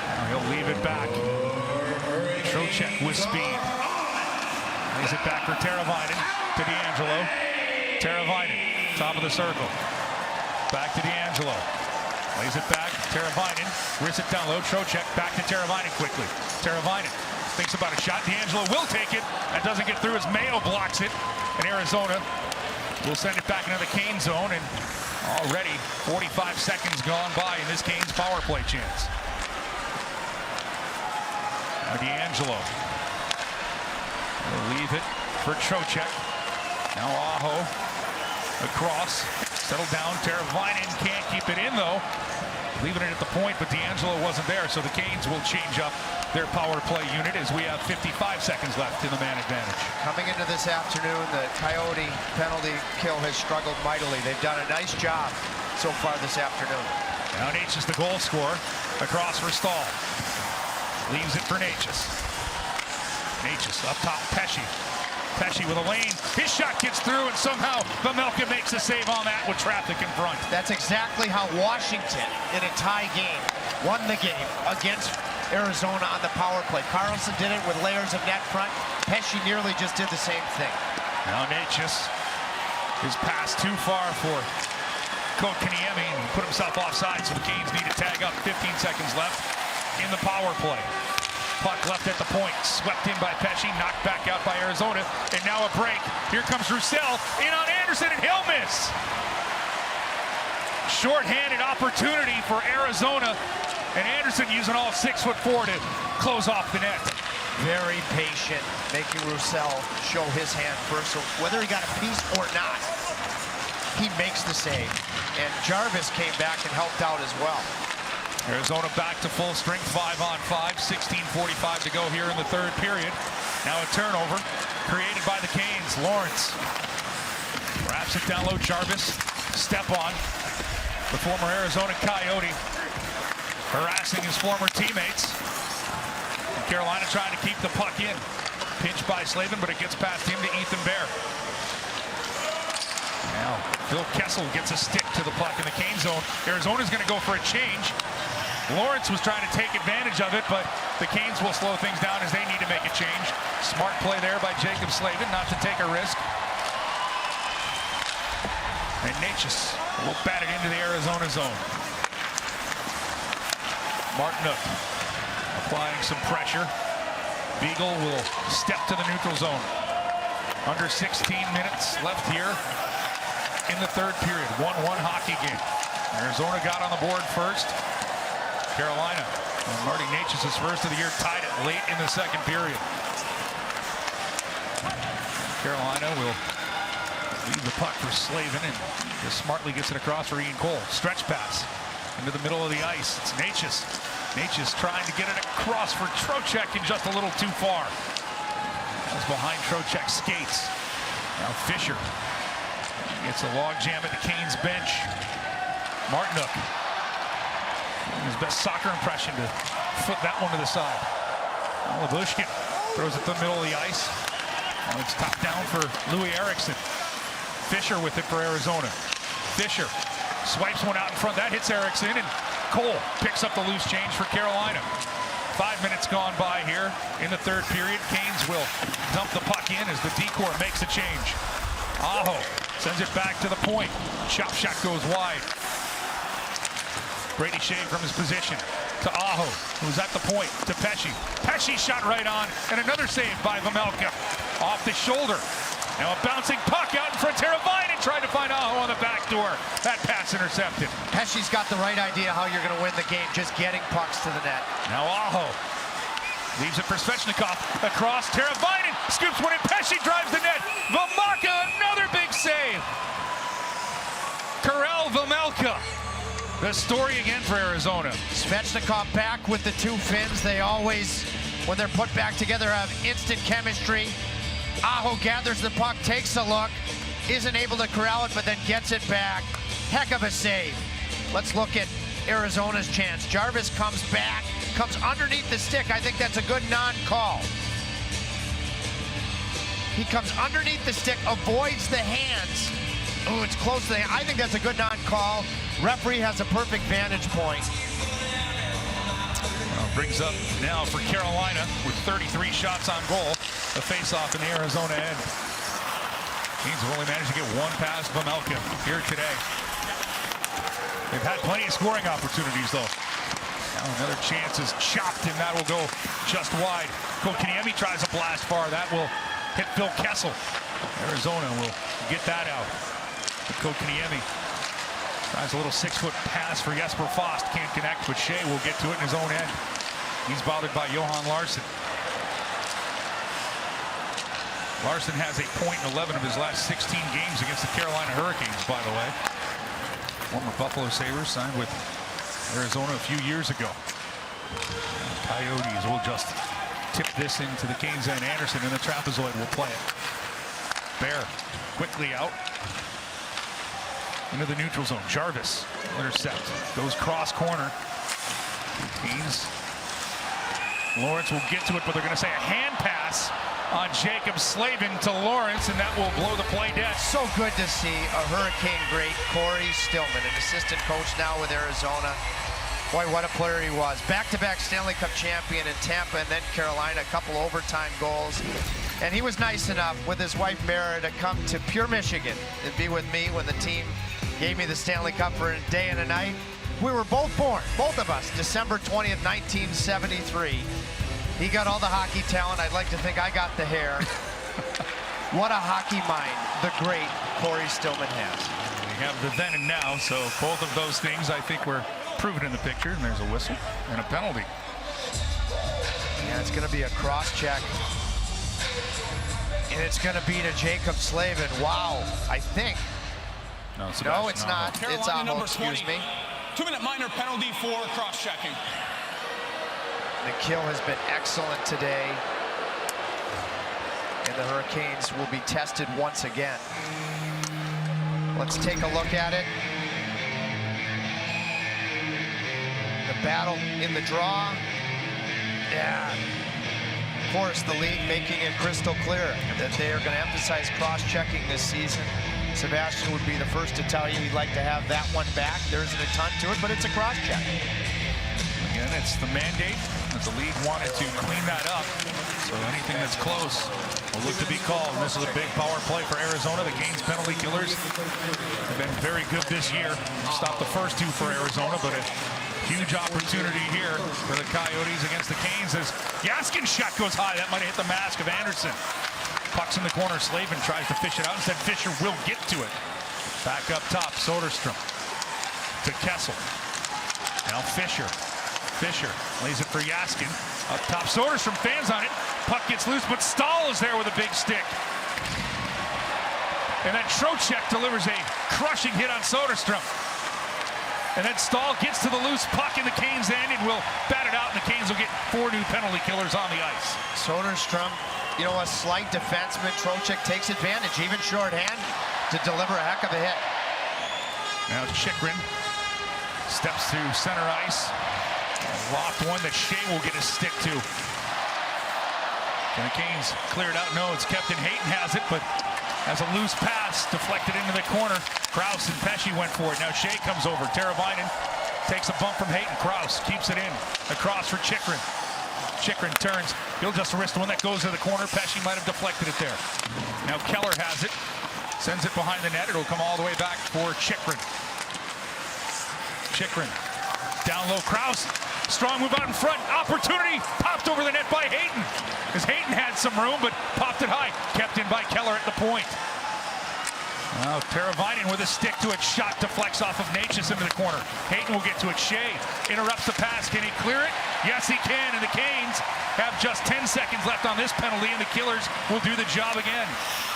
Now he'll leave it back. Trocheck with speed. Lays it back for Teravainen to DeAngelo. Teravainen, top of the circle. Back to DeAngelo. Lays it back. Teravainen wrists it down low. Trocheck back to Teravainen quickly. Teravainen thinks about a shot. DeAngelo will take it. That doesn't get through as Mayo blocks it. And Arizona will send it back into the Kane zone. And already 45 seconds gone by in this Canes power play chance. Now DeAngelo will leave it for Trocheck. Now Aho across. Settle down. Teravainen can't keep it in though. Leaving it at the point, but DeAngelo wasn't there, so the Canes will change up their power play unit as we have 55 seconds left in the man advantage. Coming into this afternoon, the Coyote penalty kill has struggled mightily. They've done a nice job so far this afternoon. Now Natchez, the goal scorer, across for Stahl. Leaves it for Natchez. Natchez up top, Pesce. Pesce with a lane. His shot gets through, and somehow Vejmelka makes a save on that with traffic in front. That's exactly how Washington, in a tie game, won the game against Arizona on the power play. Carlson did it with layers of net front. Pesce nearly just did the same thing. Now Natchez is passed too far for Kotkaniemi and put himself offside, so the Canes need to tag up. 15 seconds left in the power play. Puck left at the point, swept in by Pesce, knocked back out by Arizona, and now a break. Here comes Roussel, in on Anderson, and he'll miss. Short-handed opportunity for Arizona, and Anderson using all 6'4" to close off the net. Very patient, making Roussel show his hand first. So whether he got a piece or not, he makes the save. And Jarvis came back and helped out as well. Arizona back to full strength, 5-on-5, 16:45 to go here in the 3rd period. Now a turnover created by the Canes. Lawrence wraps it down low. Jarvis, step on. The former Arizona Coyote harassing his former teammates. And Carolina trying to keep the puck in. Pinched by Slavin, but it gets past him to Ethan Bear. Now Phil Kessel gets a stick to the puck in the Cane zone. Arizona's going to go for a change. Lawrence was trying to take advantage of it, but the Canes will slow things down as they need to make a change. Smart play there by Jacob Slavin, not to take a risk. And Natchez will bat it into the Arizona zone. Martinook applying some pressure. Beagle will step to the neutral zone. Under 16 minutes left here in the 3rd period. 1-1 hockey game. Arizona got on the board first. Carolina, and Marty Natchez' first of the year, tied it late in the 2nd period. Carolina will leave the puck for Slavin, and just smartly gets it across for Ian Cole. Stretch pass into the middle of the ice. It's Natchez. Natchez trying to get it across for Trocheck, and just a little too far. That's behind Trocheck's skates. Now Fisher gets a log jam at the Canes bench. Martinook. His best soccer impression to foot that one to the side. Labushkin throws it to the middle of the ice. And it's top down for Louis Eriksson. Fisher with it for Arizona. Fisher swipes one out in front. That hits Eriksson, and Cole picks up the loose change for Carolina. 5 minutes gone by here in the 3rd period. Canes will dump the puck in as the decor makes a change. Aho sends it back to the point. Chop shot goes wide. Brady Shea from his position to Aho, who's at the point, to Pesce. Pesce shot right on, and another save by Vejmelka. Off the shoulder. Now a bouncing puck out in front. Teravainen tried to find Aho on the back door. That pass intercepted. Pesce's got the right idea how you're going to win the game, just getting pucks to the net. Now Aho leaves it for Svechnikov. Across, Teravainen scoops one in. Pesce drives the net. Vejmelka, another big save. Karel Vejmelka. The story again for Arizona. Svechnikov back with the 2 Finns. They always, when they're put back together, have instant chemistry. Aho gathers the puck, takes a look, isn't able to corral it, but then gets it back. Heck of a save. Let's look at Arizona's chance. Jarvis comes back, comes underneath the stick. I think that's a good non-call. He comes underneath the stick, avoids the hands. Oh, it's close to the hand. I think that's a good non-call. Referee has a perfect vantage point. Brings up now for Carolina with 33 shots on goal. A face-off in the Arizona end. Canes have only managed to get one past Vejmelka here today. They've had plenty of scoring opportunities, though. Now another chance is chopped, and that will go just wide. Kotkaniemi tries a blast far. That will hit Phil Kessel. Arizona will get that out. Kotkaniemi tries a little 6-foot pass for Jesper Fast. Can't connect, but Shea will get to it in his own end. He's bothered by Johan Larsson. Larsson has a point in 11 of his last 16 games against the Carolina Hurricanes, by the way. Former Buffalo Sabres, signed with Arizona a few years ago. Coyotes will just tip this into the Canes and Anderson, and the trapezoid will play it. Bear quickly out into the neutral zone. Jarvis intercept, goes cross corner. Canes. Lawrence will get to it, but they're going to say a hand pass on Jacob Slavin to Lawrence, and that will blow the play dead. So good to see a Hurricane great, Corey Stillman, an assistant coach now with Arizona. Boy, what a player he was. Back-to-back Stanley Cup champion in Tampa and then Carolina, a couple overtime goals. And he was nice enough with his wife Mara to come to Pure Michigan and be with me when the team gave me the Stanley Cup for a day and a night. We were both born, both of us, December 20th, 1973. He got all the hockey talent. I'd like to think I got the hair. What a hockey mind the great Corey Stillman has. We have the then and now, so both of those things I think were proven in the picture, and there's a whistle and a penalty. Yeah, it's going to be a cross-check. And it's going to be to Jacob Slavin. Wow, I think. No, it's not. It's Aho, excuse me. 2-minute minor penalty for cross-checking. Nikhil has been excellent today. And the Hurricanes will be tested once again. Let's take a look at it. The battle in the draw. Yeah. Of course, the league making it crystal clear that they are going to emphasize cross-checking this season. Sebastian would be the first to tell you he'd like to have that one back. There isn't a ton to it, but it's a cross-check. Again, it's the mandate that the league wanted to clean that up. So anything that's close will look to be called. And this is a big power play for Arizona. The Canes penalty killers have been very good this year. Stopped the first two for Arizona, but a huge opportunity here for the Coyotes against the Canes as Jaskin's shot goes high. That might have hit the mask of Anderson. Puck's in the corner. Slavin tries to fish it out. Instead, Fisher will get to it. Back up top, Soderstrom to Kessel. Now Fisher. Fisher lays it for Jaskin. Up top, Soderstrom fans on it. Puck gets loose, but Stahl is there with a big stick. And then Trocheck delivers a crushing hit on Soderstrom. And then Stahl gets to the loose puck in the Canes' end and will bat it out, and the Canes will get 4 new penalty killers on the ice. Soderstrom, you know, a slight defenseman. Trocheck takes advantage, even shorthand, to deliver a heck of a hit. Now Chychrun steps to center ice. Locked one that Shea will get a stick to. And the Canes clear it out. No, it's kept in. Hayton has it, but has a loose pass deflected into the corner. Krause and Pesce went for it. Now Shea comes over. Teravainen takes a bump from Hayton. Krause keeps it in. Across for Chychrun. Chychrun turns. He'll just wrist one that goes to the corner. Pesce might have deflected it there. Now Keller has it. Sends it behind the net. It'll come all the way back for Chychrun. Chychrun. Down low. Krause. Strong move out in front. Opportunity. Popped over the net by Hayton. Because Hayton had some room, but popped it high. Kept in by Keller at the point. Now Teravainen with a stick to it. Shot deflects off of Natchez into the corner. Hayton will get to it. Shea interrupts the pass. Can he clear it? Yes, he can. And the Canes have just 10 seconds left on this penalty, and the Killers will do the job again.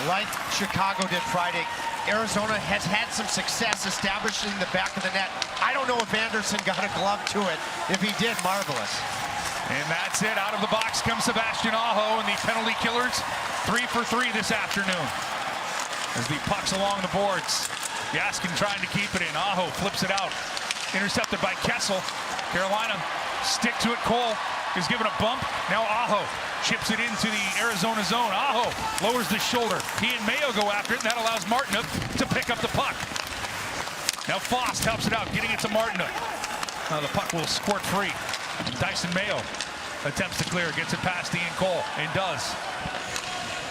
Like Chicago did Friday, Arizona has had some success establishing the back of the net. I don't know if Anderson got a glove to it. If he did, marvelous. And that's it. Out of the box comes Sebastian Aho, and the penalty killers 3 for 3 this afternoon. As the puck's along the boards. Jaskin trying to keep it in. Aho flips it out. intercepted by Kessel. Carolina stick to it. Cole is given a bump. Now Aho chips it into the Arizona zone. Aho lowers the shoulder. He and Mayo go after it, and that allows Martinook to pick up the puck. Now Fost helps it out, getting it to Martinook. Now the puck will squirt free. Dyson Mayo attempts to clear, gets it past Ian Cole, and does.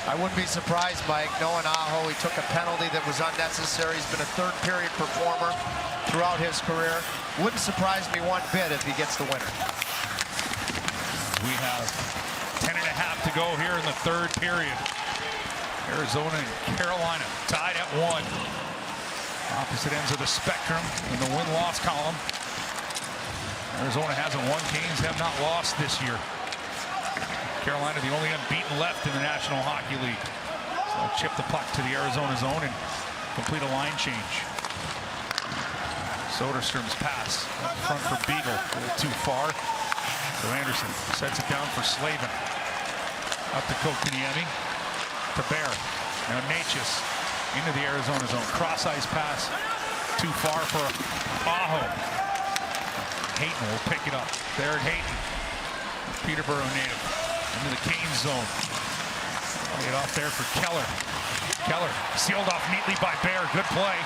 I wouldn't be surprised, Mike, knowing Aho, he took a penalty that was unnecessary. He's been a third period performer throughout his career. Wouldn't surprise me one bit if he gets the winner. We have 10 and a half to go here in the third period. Arizona and Carolina tied at 1. Opposite ends of the spectrum in the win-loss column. Arizona hasn't won. Canes have not lost this year. Carolina, the only unbeaten left in the National Hockey League. So they'll chip the puck to the Arizona zone and complete a line change. Soderstrom's pass up front for Beagle, a little too far. So Anderson sets it down for Slavin. Up to Kotkaniemi, to Bear. Now Natchez into the Arizona zone. Cross-ice pass, too far for Aho. Hayton will pick it up. Barrett Hayton, Peterborough native, into the Canes zone. Get off there for Keller. Keller sealed off neatly by Bear. Good play.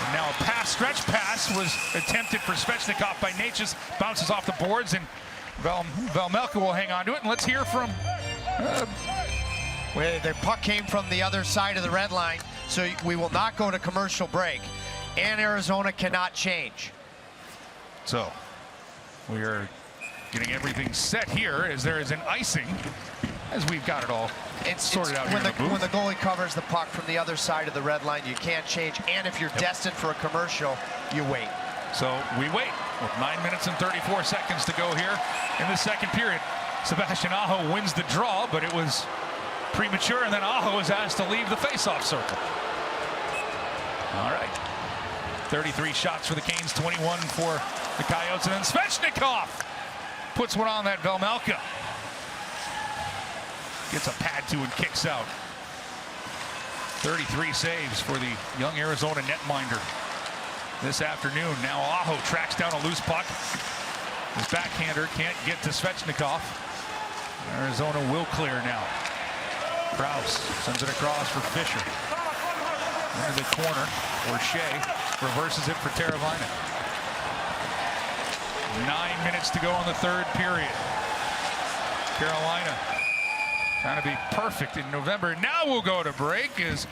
And now a stretch pass was attempted for Svechnikov by Natchez. Bounces off the boards, and Velmelka will hang on to it. And let's hear from... The puck came from the other side of the red line, so we will not go to commercial break. And Arizona cannot change. So we are getting everything set here as there is an icing, as we've got it all sorted out here in the booth. When the goalie covers the puck from the other side of the red line, you can't change. And if you're destined for a commercial, you wait. So we wait with 9 minutes and 34 seconds to go here in the second period. Sebastian Aho wins the draw, but it was premature, and then Aho is asked to leave the face-off circle. All right. 33 shots for the Canes, 21 for the Coyotes, and then Svechnikov puts one on that Velmelka. Gets a pad to and kicks out. 33 saves for the young Arizona netminder this afternoon. Now Aho tracks down a loose puck. His backhander can't get to Svechnikov. Arizona will clear now. Krause sends it across for Fisher. Into the corner for Shea. Reverses it for Teravainen. 9 minutes to go in the third period. Carolina trying to be perfect in November. Now we'll go to break as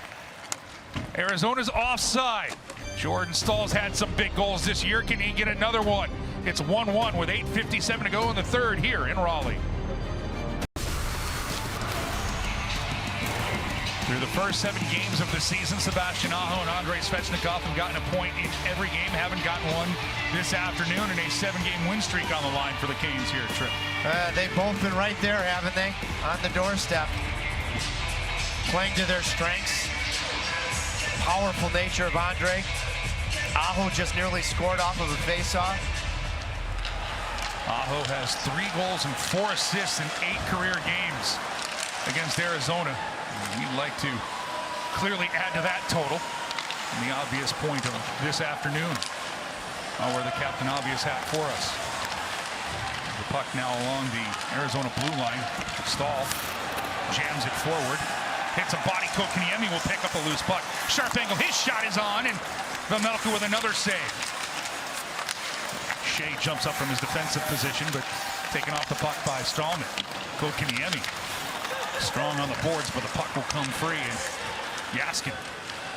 Arizona's offside. Jordan Staal's had some big goals this year. Can he get another one? It's 1-1 with 8:57 to go in the third here in Raleigh. Through the first 7 games of the season, Sebastian Aho and Andrei Svechnikov have gotten a point in every game, haven't gotten one this afternoon, and a 7-game win streak on the line for the Canes here, Trip. They've both been right there, haven't they? On the doorstep. Playing to their strengths. Powerful nature of Andrei. Aho just nearly scored off of a face-off. Aho has 3 goals and 4 assists in 8 career games against Arizona. We'd like to clearly add to that total. And the obvious point of this afternoon. I'll wear the Captain Obvious hat for us. The puck now along the Arizona blue line. Staal jams it forward. Hits a body. Kotkaniemi will pick up a loose puck. Sharp angle. His shot is on, and Velmelka with another save. Shea jumps up from his defensive position, but taken off the puck by Stallman. Kotkaniemi strong on the boards, but the puck will come free, and Jaskin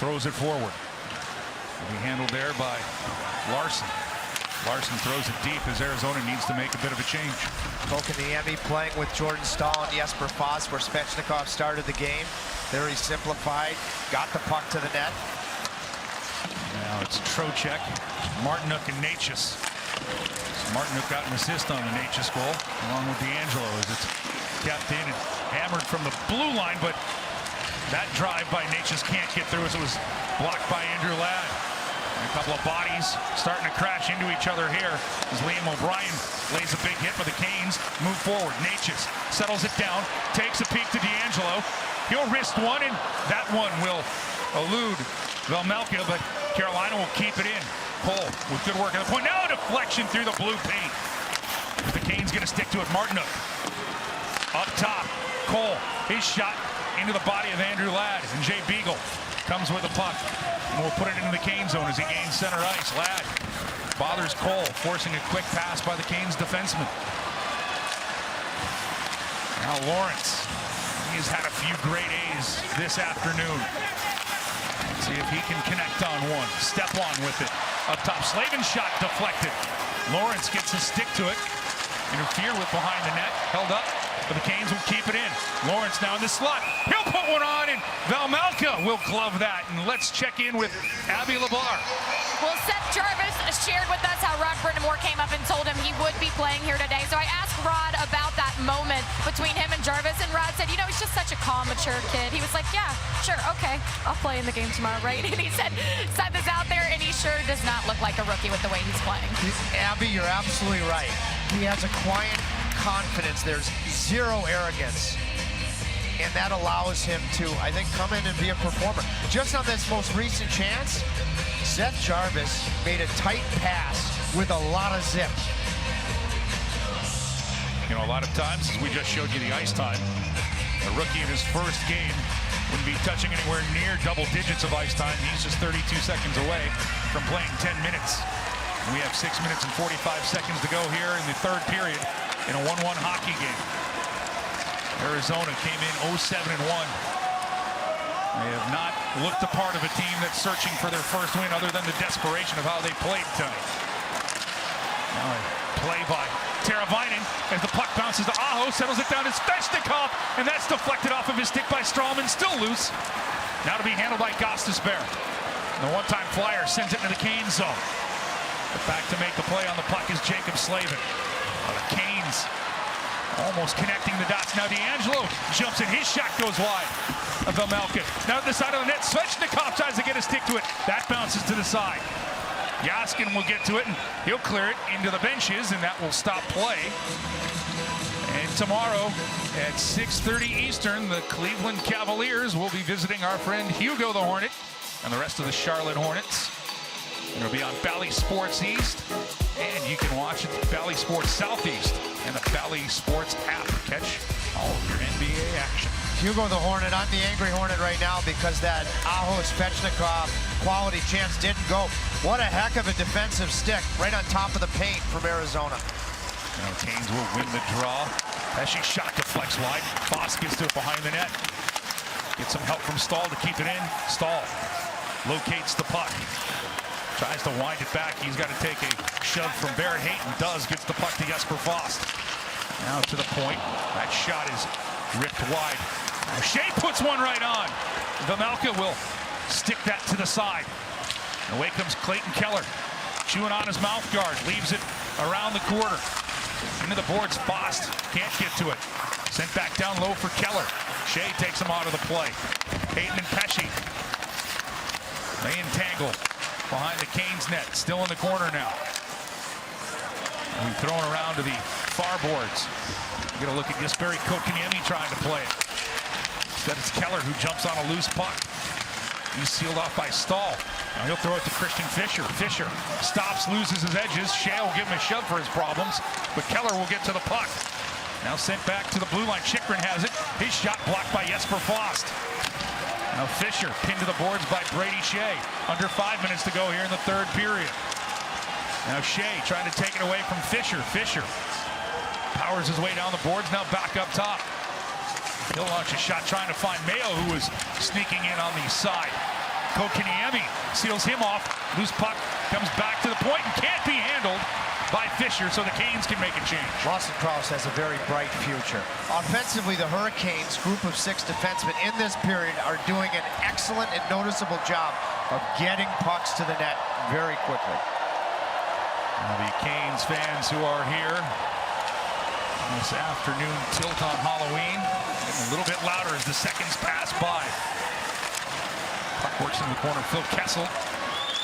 throws it forward. Will be handled there by Larson. Larson throws it deep as Arizona needs to make a bit of a change. Kotkaniemi playing with Jordan Staal and Jesper Fast, where Svechnikov started the game. Very simplified, got the puck to the net. Now it's Trocheck, Martinook, and Natchez. Martinook got an assist on the Natchez goal, along with D'Angelo, as it's kept in and hammered from the blue line, but that drive by Natchez can't get through as it was blocked by Andrew Ladd. And a couple of bodies starting to crash into each other here as Liam O'Brien lays a big hit for the Canes. Move forward. Natchez settles it down, takes a peek to D'Angelo. He'll wrist one, and that one will elude Velmelka, but Carolina will keep it in. Cole with good work at the point. Now a deflection through the blue paint. The Canes going to stick to it. Martinook up top. Cole, his shot into the body of Andrew Ladd. And Jay Beagle comes with the puck. And will put it into the Canes zone as he gains center ice. Ladd bothers Cole, forcing a quick pass by the Canes defenseman. Now Lawrence. He has had a few great A's this afternoon. Let's see if he can connect on one. Step on with it. Up top, Slavin's shot deflected. Lawrence gets his stick to it. Interfered with behind the net. Held up, but the Canes will keep it in. Lawrence now in the slot. He'll put one on, and Vejmelka will glove that. And let's check in with Abby Labar. Well, Seth Jarvis shared with us how Rod Brind'Amour came up and told him he would be playing here today. So I asked Rod about that moment between him and Jarvis, and Rod said, you know, he's just such a calm, mature kid. He was like, yeah, sure, okay, I'll play in the game tomorrow, right? And he said this out there, and he sure does not look like a rookie with the way he's playing. Abby, you're absolutely right. He has a quiet confidence. There's zero arrogance. And that allows him to, I think, come in and be a performer. Just on this most recent chance, Seth Jarvis made a tight pass with a lot of zip. You know, a lot of times, as we just showed you the ice time, a rookie in his first game wouldn't be touching anywhere near double digits of ice time. He's just 32 seconds away from playing 10 minutes. And we have 6 minutes and 45 seconds to go here in the third period in a 1-1 hockey game. Arizona came in 0-7-1. They have not looked the part of a team that's searching for their first win other than the desperation of how they played tonight. Now a play by Teravainen as the puck bounces to Aho, settles it down to Svechnikov, and that's deflected off of his stick by Strawman, still loose. Now to be handled by Gostisbehere. The one-time flyer sends it into the Canes zone. But back to make the play on the puck is Jacob Slavin. The Canes almost connecting the dots. Now D'Angelo jumps in. His shot goes wide. Vejmelka. Now at the side of the net. Svechnikov tries to get a stick to it. That bounces to the side. Yaskin will get to it, and he'll clear it into the benches, and that will stop play. And tomorrow at 6:30 Eastern, the Cleveland Cavaliers will be visiting our friend Hugo the Hornet and the rest of the Charlotte Hornets. It'll be on Bally Sports East, and you can watch it Bally Sports Southeast and the Bally Sports app. Catch all of your NBA action. Hugo the Hornet, I'm the angry Hornet right now because that Aho Svechnikov quality chance didn't go. What a heck of a defensive stick right on top of the paint from Arizona. Now Canes will win the draw. Pesci shot deflects wide. Foss gets to it behind the net. Gets some help from Stahl to keep it in. Stahl locates the puck. Tries to wind it back. He's got to take a shove from Barrett Hayton. Does. Gets the puck to Jesper Foss. Now to the point. That shot is ripped wide. Shea puts one right on. Vejmelka will stick that to the side. Away comes Clayton Keller. Chewing on his mouth guard. Leaves it around the quarter. Into the boards. Foss can't get to it. Sent back down low for Keller. Shea takes him out of the play. Hayton and Pesci. They entangle behind the Canes net. Still in the corner now. We've thrown around to the far boards. Get a look at Jesperi Kotkaniemi trying to play it. Instead it's Keller who jumps on a loose puck. He's sealed off by Stahl. Now he'll throw it to Christian Fischer. Fischer stops, loses his edges. Shea will give him a shove for his problems, but Keller will get to the puck. Now sent back to the blue line. Chychrun has it. His shot blocked by Jesper Foss. Now Fischer pinned to the boards by Brady Shea. Under 5 minutes to go here in the third period. Now Shea trying to take it away from Fischer. Fischer powers his way down the boards, now back up top. He'll launch a shot trying to find Mayo, who was sneaking in on the side. Kotkaniemi seals him off. Loose puck comes back to the point and can't be handled by Fischer, so the Canes can make a change. Lawson Crouse has a very bright future. Offensively, the Hurricanes, group of 6 defensemen in this period, are doing an excellent and noticeable job of getting pucks to the net very quickly. Now the Canes fans who are here on this afternoon tilt on Halloween, getting a little bit louder as the seconds pass by. Puck works in the corner. Phil Kessel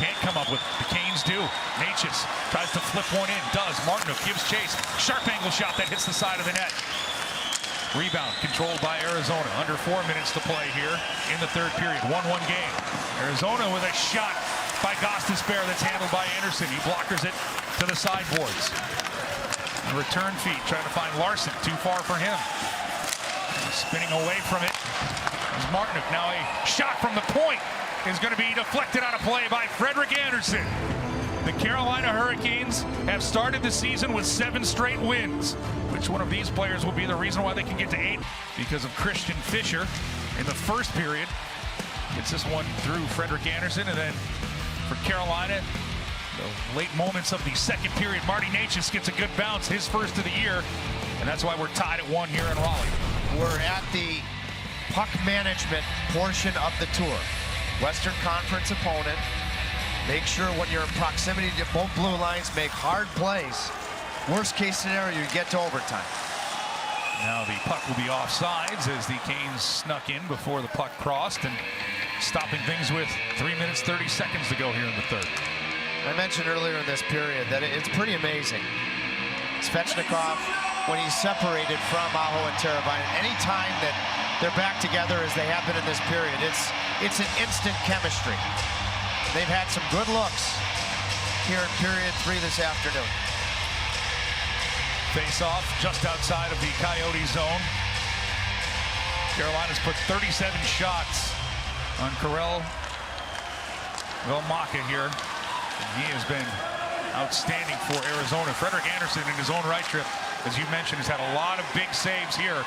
can't come up with it. The Canes do. Natchez tries to flip one in. Does. Martinook gives chase. Sharp angle shot that hits the side of the net. Rebound controlled by Arizona. Under 4 minutes to play here in the third period. 1-1 game. Arizona with a shot by Gostisbehere that's handled by Anderson. He blockers it to the sideboards. A return feed, trying to find Larson. Too far for him. Spinning away from it is Martinook. Now a shot from the point is going to be deflected out of play by Frederik Andersen. The Carolina Hurricanes have started the season with 7 straight wins. Which one of these players will be the reason why they can get to 8? Because of Christian Fischer in the first period. Gets this one through Frederik Andersen, and then for Carolina, the late moments of the second period, Marty Necas gets a good bounce, his first of the year, and that's why we're tied at 1 here in Raleigh. We're at the puck management portion of the tour. Western Conference opponent. Make sure when you're in proximity to both blue lines, make hard plays. Worst case scenario, you get to overtime. Now the puck will be offsides as the Canes snuck in before the puck crossed, and stopping things with 3 minutes 30 seconds to go here in the third. I mentioned earlier in this period that it's pretty amazing. Svechnikov, when he's separated from Aho and Teravainen, any time that they're back together as they have been in this period, it's an instant chemistry. They've had some good looks here in period 3 this afternoon. Face-off just outside of the Coyotes zone. Carolina's put 37 shots on Karel Vejmelka here. And he has been outstanding for Arizona. Frederik Andersen in his own right trip, as you mentioned, has had a lot of big saves here.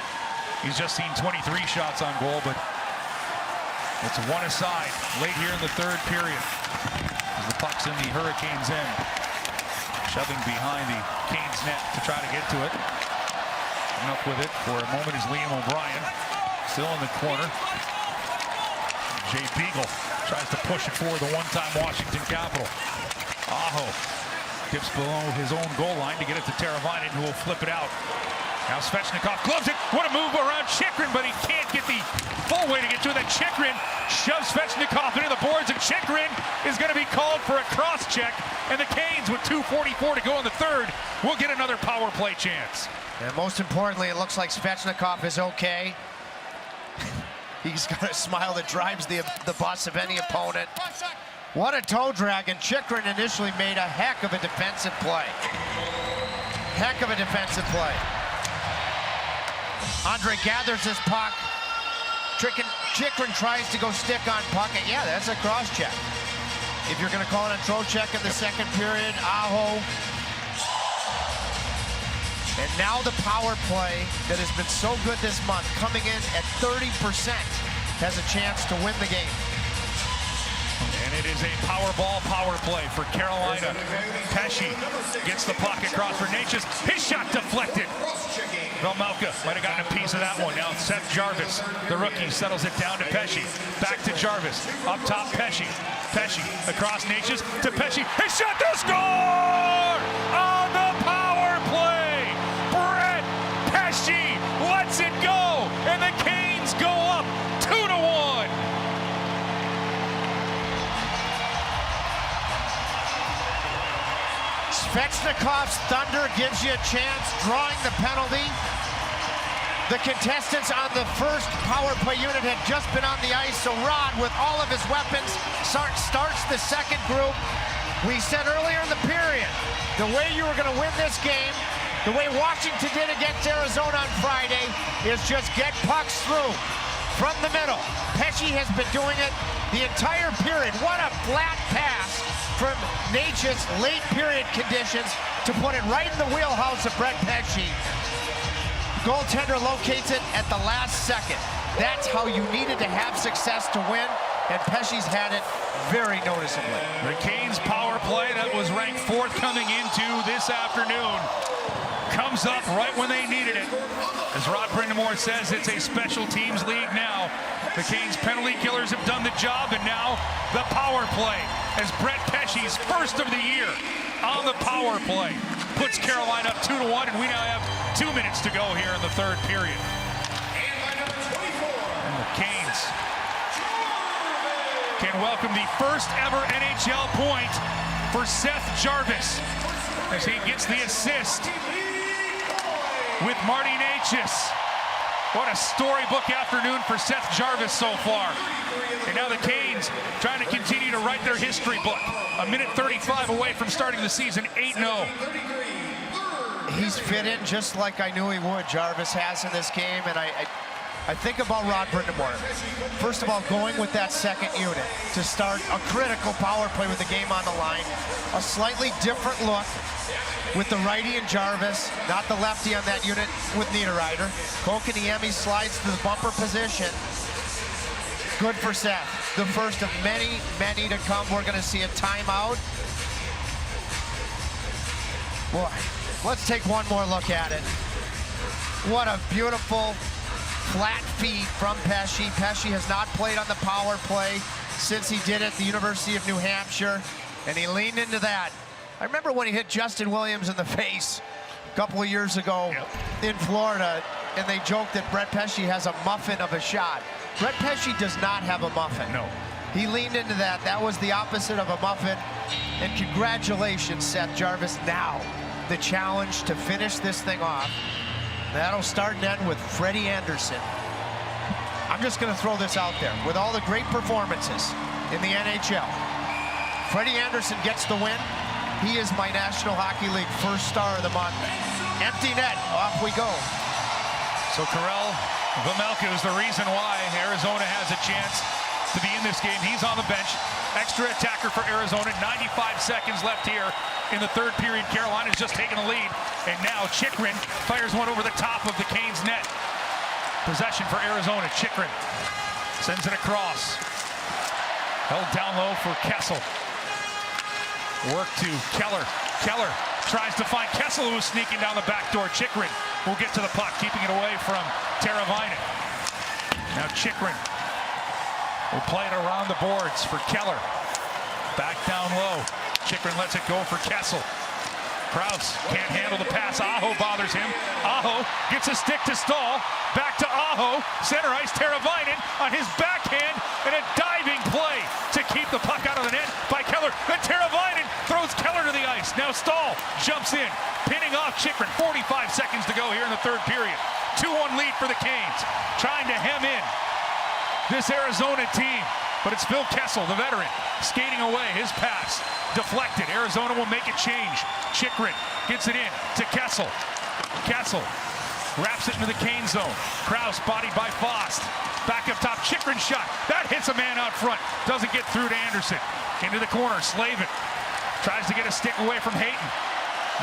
He's just seen 23 shots on goal, but it's one aside late here in the third period as the puck's in the Hurricanes' end. Shoving behind the Canes net to try to get to it. And up with it for a moment is Liam O'Brien. Still in the corner. Jay Beagle tries to push it for the one-time Washington Capital. Aho dips below his own goal line to get it to Teravainen, who will flip it out. Now Svechnikov gloves it. What a move around Chychrun, but he can't get the full way to get to it. Then Chychrun shoves Svechnikov into the boards, and Chychrun is going to be called for a cross-check. And the Canes, with 2:44 to go in the third, will get another power play chance. And most importantly, it looks like Svechnikov is okay. He's got a smile that drives the bus of any opponent. What a toe drag, and Chychrun initially made a heck of a defensive play. Heck of a defensive play. Andre gathers his puck. Chychrun tries to go stick on puck, and yeah, that's a cross-check. If you're going to call it a throw check in the second period, Aho. And now the power play that has been so good this month, coming in at 30%, has a chance to win the game. And it is a Powerball power play for Carolina. Pesce gets the puck across for Necas. His shot deflected. Vejmelka might have gotten a piece of that one. Now Seth Jarvis, the rookie, settles it down to Pesce. Back to Jarvis. Up top, Pesce. Pesce across Necas to Pesce. His shot to score! On the power play! Brett Pesce lets it go, and the Canes go up 2-1. Svechnikov's thunder gives you a chance, drawing the penalty. The contestants on the first power play unit had just been on the ice, so Rod, with all of his weapons, starts the second group. We said earlier in the period, the way you were going to win this game, the way Washington did against Arizona on Friday, is just get pucks through from the middle. Pesce has been doing it the entire period. What a flat pass from Necas, late period conditions, to put it right in the wheelhouse of Brett Pesce. Goaltender locates it at the last second. That's how you needed to have success to win, and Pesce's had it very noticeably. The Canes power play that was ranked 4th coming into this afternoon comes up right when they needed it. As Rod Brindamore says, it's a special teams league now. The Canes penalty killers have done the job, and now the power play, as Brett Pesce's first of the year on the power play puts Carolina up 2-1, and we now have 2 minutes to go here in the third period. And the Canes can welcome the first ever NHL point for Seth Jarvis as he gets the assist with Marty Necas. What a storybook afternoon for Seth Jarvis so far. And now the Canes trying to continue to write their history book. A minute 35 away from starting the season 8-0. He's fit in just like I knew he would. Jarvis has in this game, and I think about Rod Brindamore. First of all, going with that second unit to start a critical power play with the game on the line. A slightly different look with the righty and Jarvis, not the lefty on that unit with Niederreiter. Kotkaniemi slides to the bumper position. Good for Seth. The first of many, many to come. We're going to see a timeout. Boy, let's take one more look at it. What a beautiful flat feed from Pesce. Pesce has not played on the power play since he did at the University of New Hampshire, and he leaned into that. I remember when he hit Justin Williams in the face a couple of years ago in Florida, and they joked that Brett Pesce has a muffin of a shot. Brett Pesce does not have a muffin. No. He leaned into that. That was the opposite of a muffin. And congratulations, Seth Jarvis. Now, the challenge to finish this thing off. That'll start and end with Freddie Anderson. I'm just going to throw this out there. With all the great performances in the NHL, Freddie Anderson gets the win. He is my National Hockey League first star of the month. Empty net, off we go. So Karel Vejmelka is the reason why Arizona has a chance to be in this game. He's on the bench. Extra attacker for Arizona. 95 seconds left here in the third period. Carolina's just taken the lead. And now Chychrun fires one over the top of the Canes net. Possession for Arizona. Chychrun sends it across. Held down low for Kessel. Work to Keller. Keller tries to find Kessel, who is sneaking down the back door. Chychrun will get to the puck, keeping it away from Teravainen. Now Chychrun will play it around the boards for Keller. Back down low. Chychrun lets it go for Kessel. Krause can't handle the pass. Aho bothers him. Aho gets a stick to Stahl. Back to Aho. Center ice, Teravainen on his backhand, and a diving play to keep the puck out of the net by Keller. And Teravainen throws Keller to the ice. Now Stahl jumps in, pinning off Chychrun. 45 seconds to go here in the third period. 2-1 lead for the Canes, trying to hem in this Arizona team. But it's Phil Kessel, the veteran, skating away. His pass deflected. Arizona will make a change. Chychrun gets it in to Kessel. Kessel wraps it into the Cane zone. Krause bodied by Fost. Back up top, Chychrun shot. That hits a man out front. Doesn't get through to Anderson. Into the corner, Slavin tries to get a stick away from Hayton.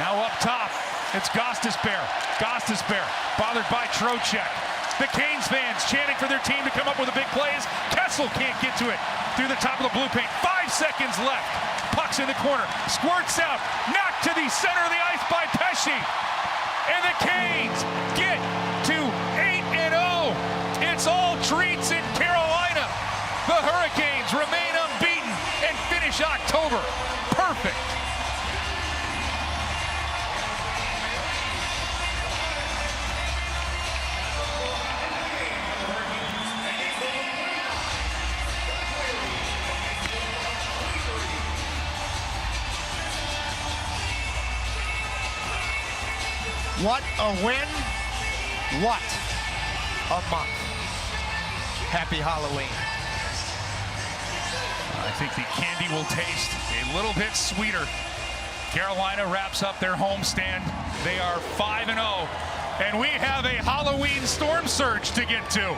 Now up top, it's Gostisbehere. Gostisbehere bothered by Trocheck. The Canes fans chanting for their team to come up with the big plays. Kessel can't get to it through the top of the blue paint. 5 seconds left. Puck's in the corner. Squirts out. Knocked to the center of the ice by Pesce. And the Canes get to 8-0. It's all treats in Carolina. The Hurricanes remain unbeaten and finish October perfect. What a win. What a month. Happy Halloween. I think the candy will taste a little bit sweeter. Carolina wraps up their homestand. They are 5-0, and we have a Halloween storm surge to get to.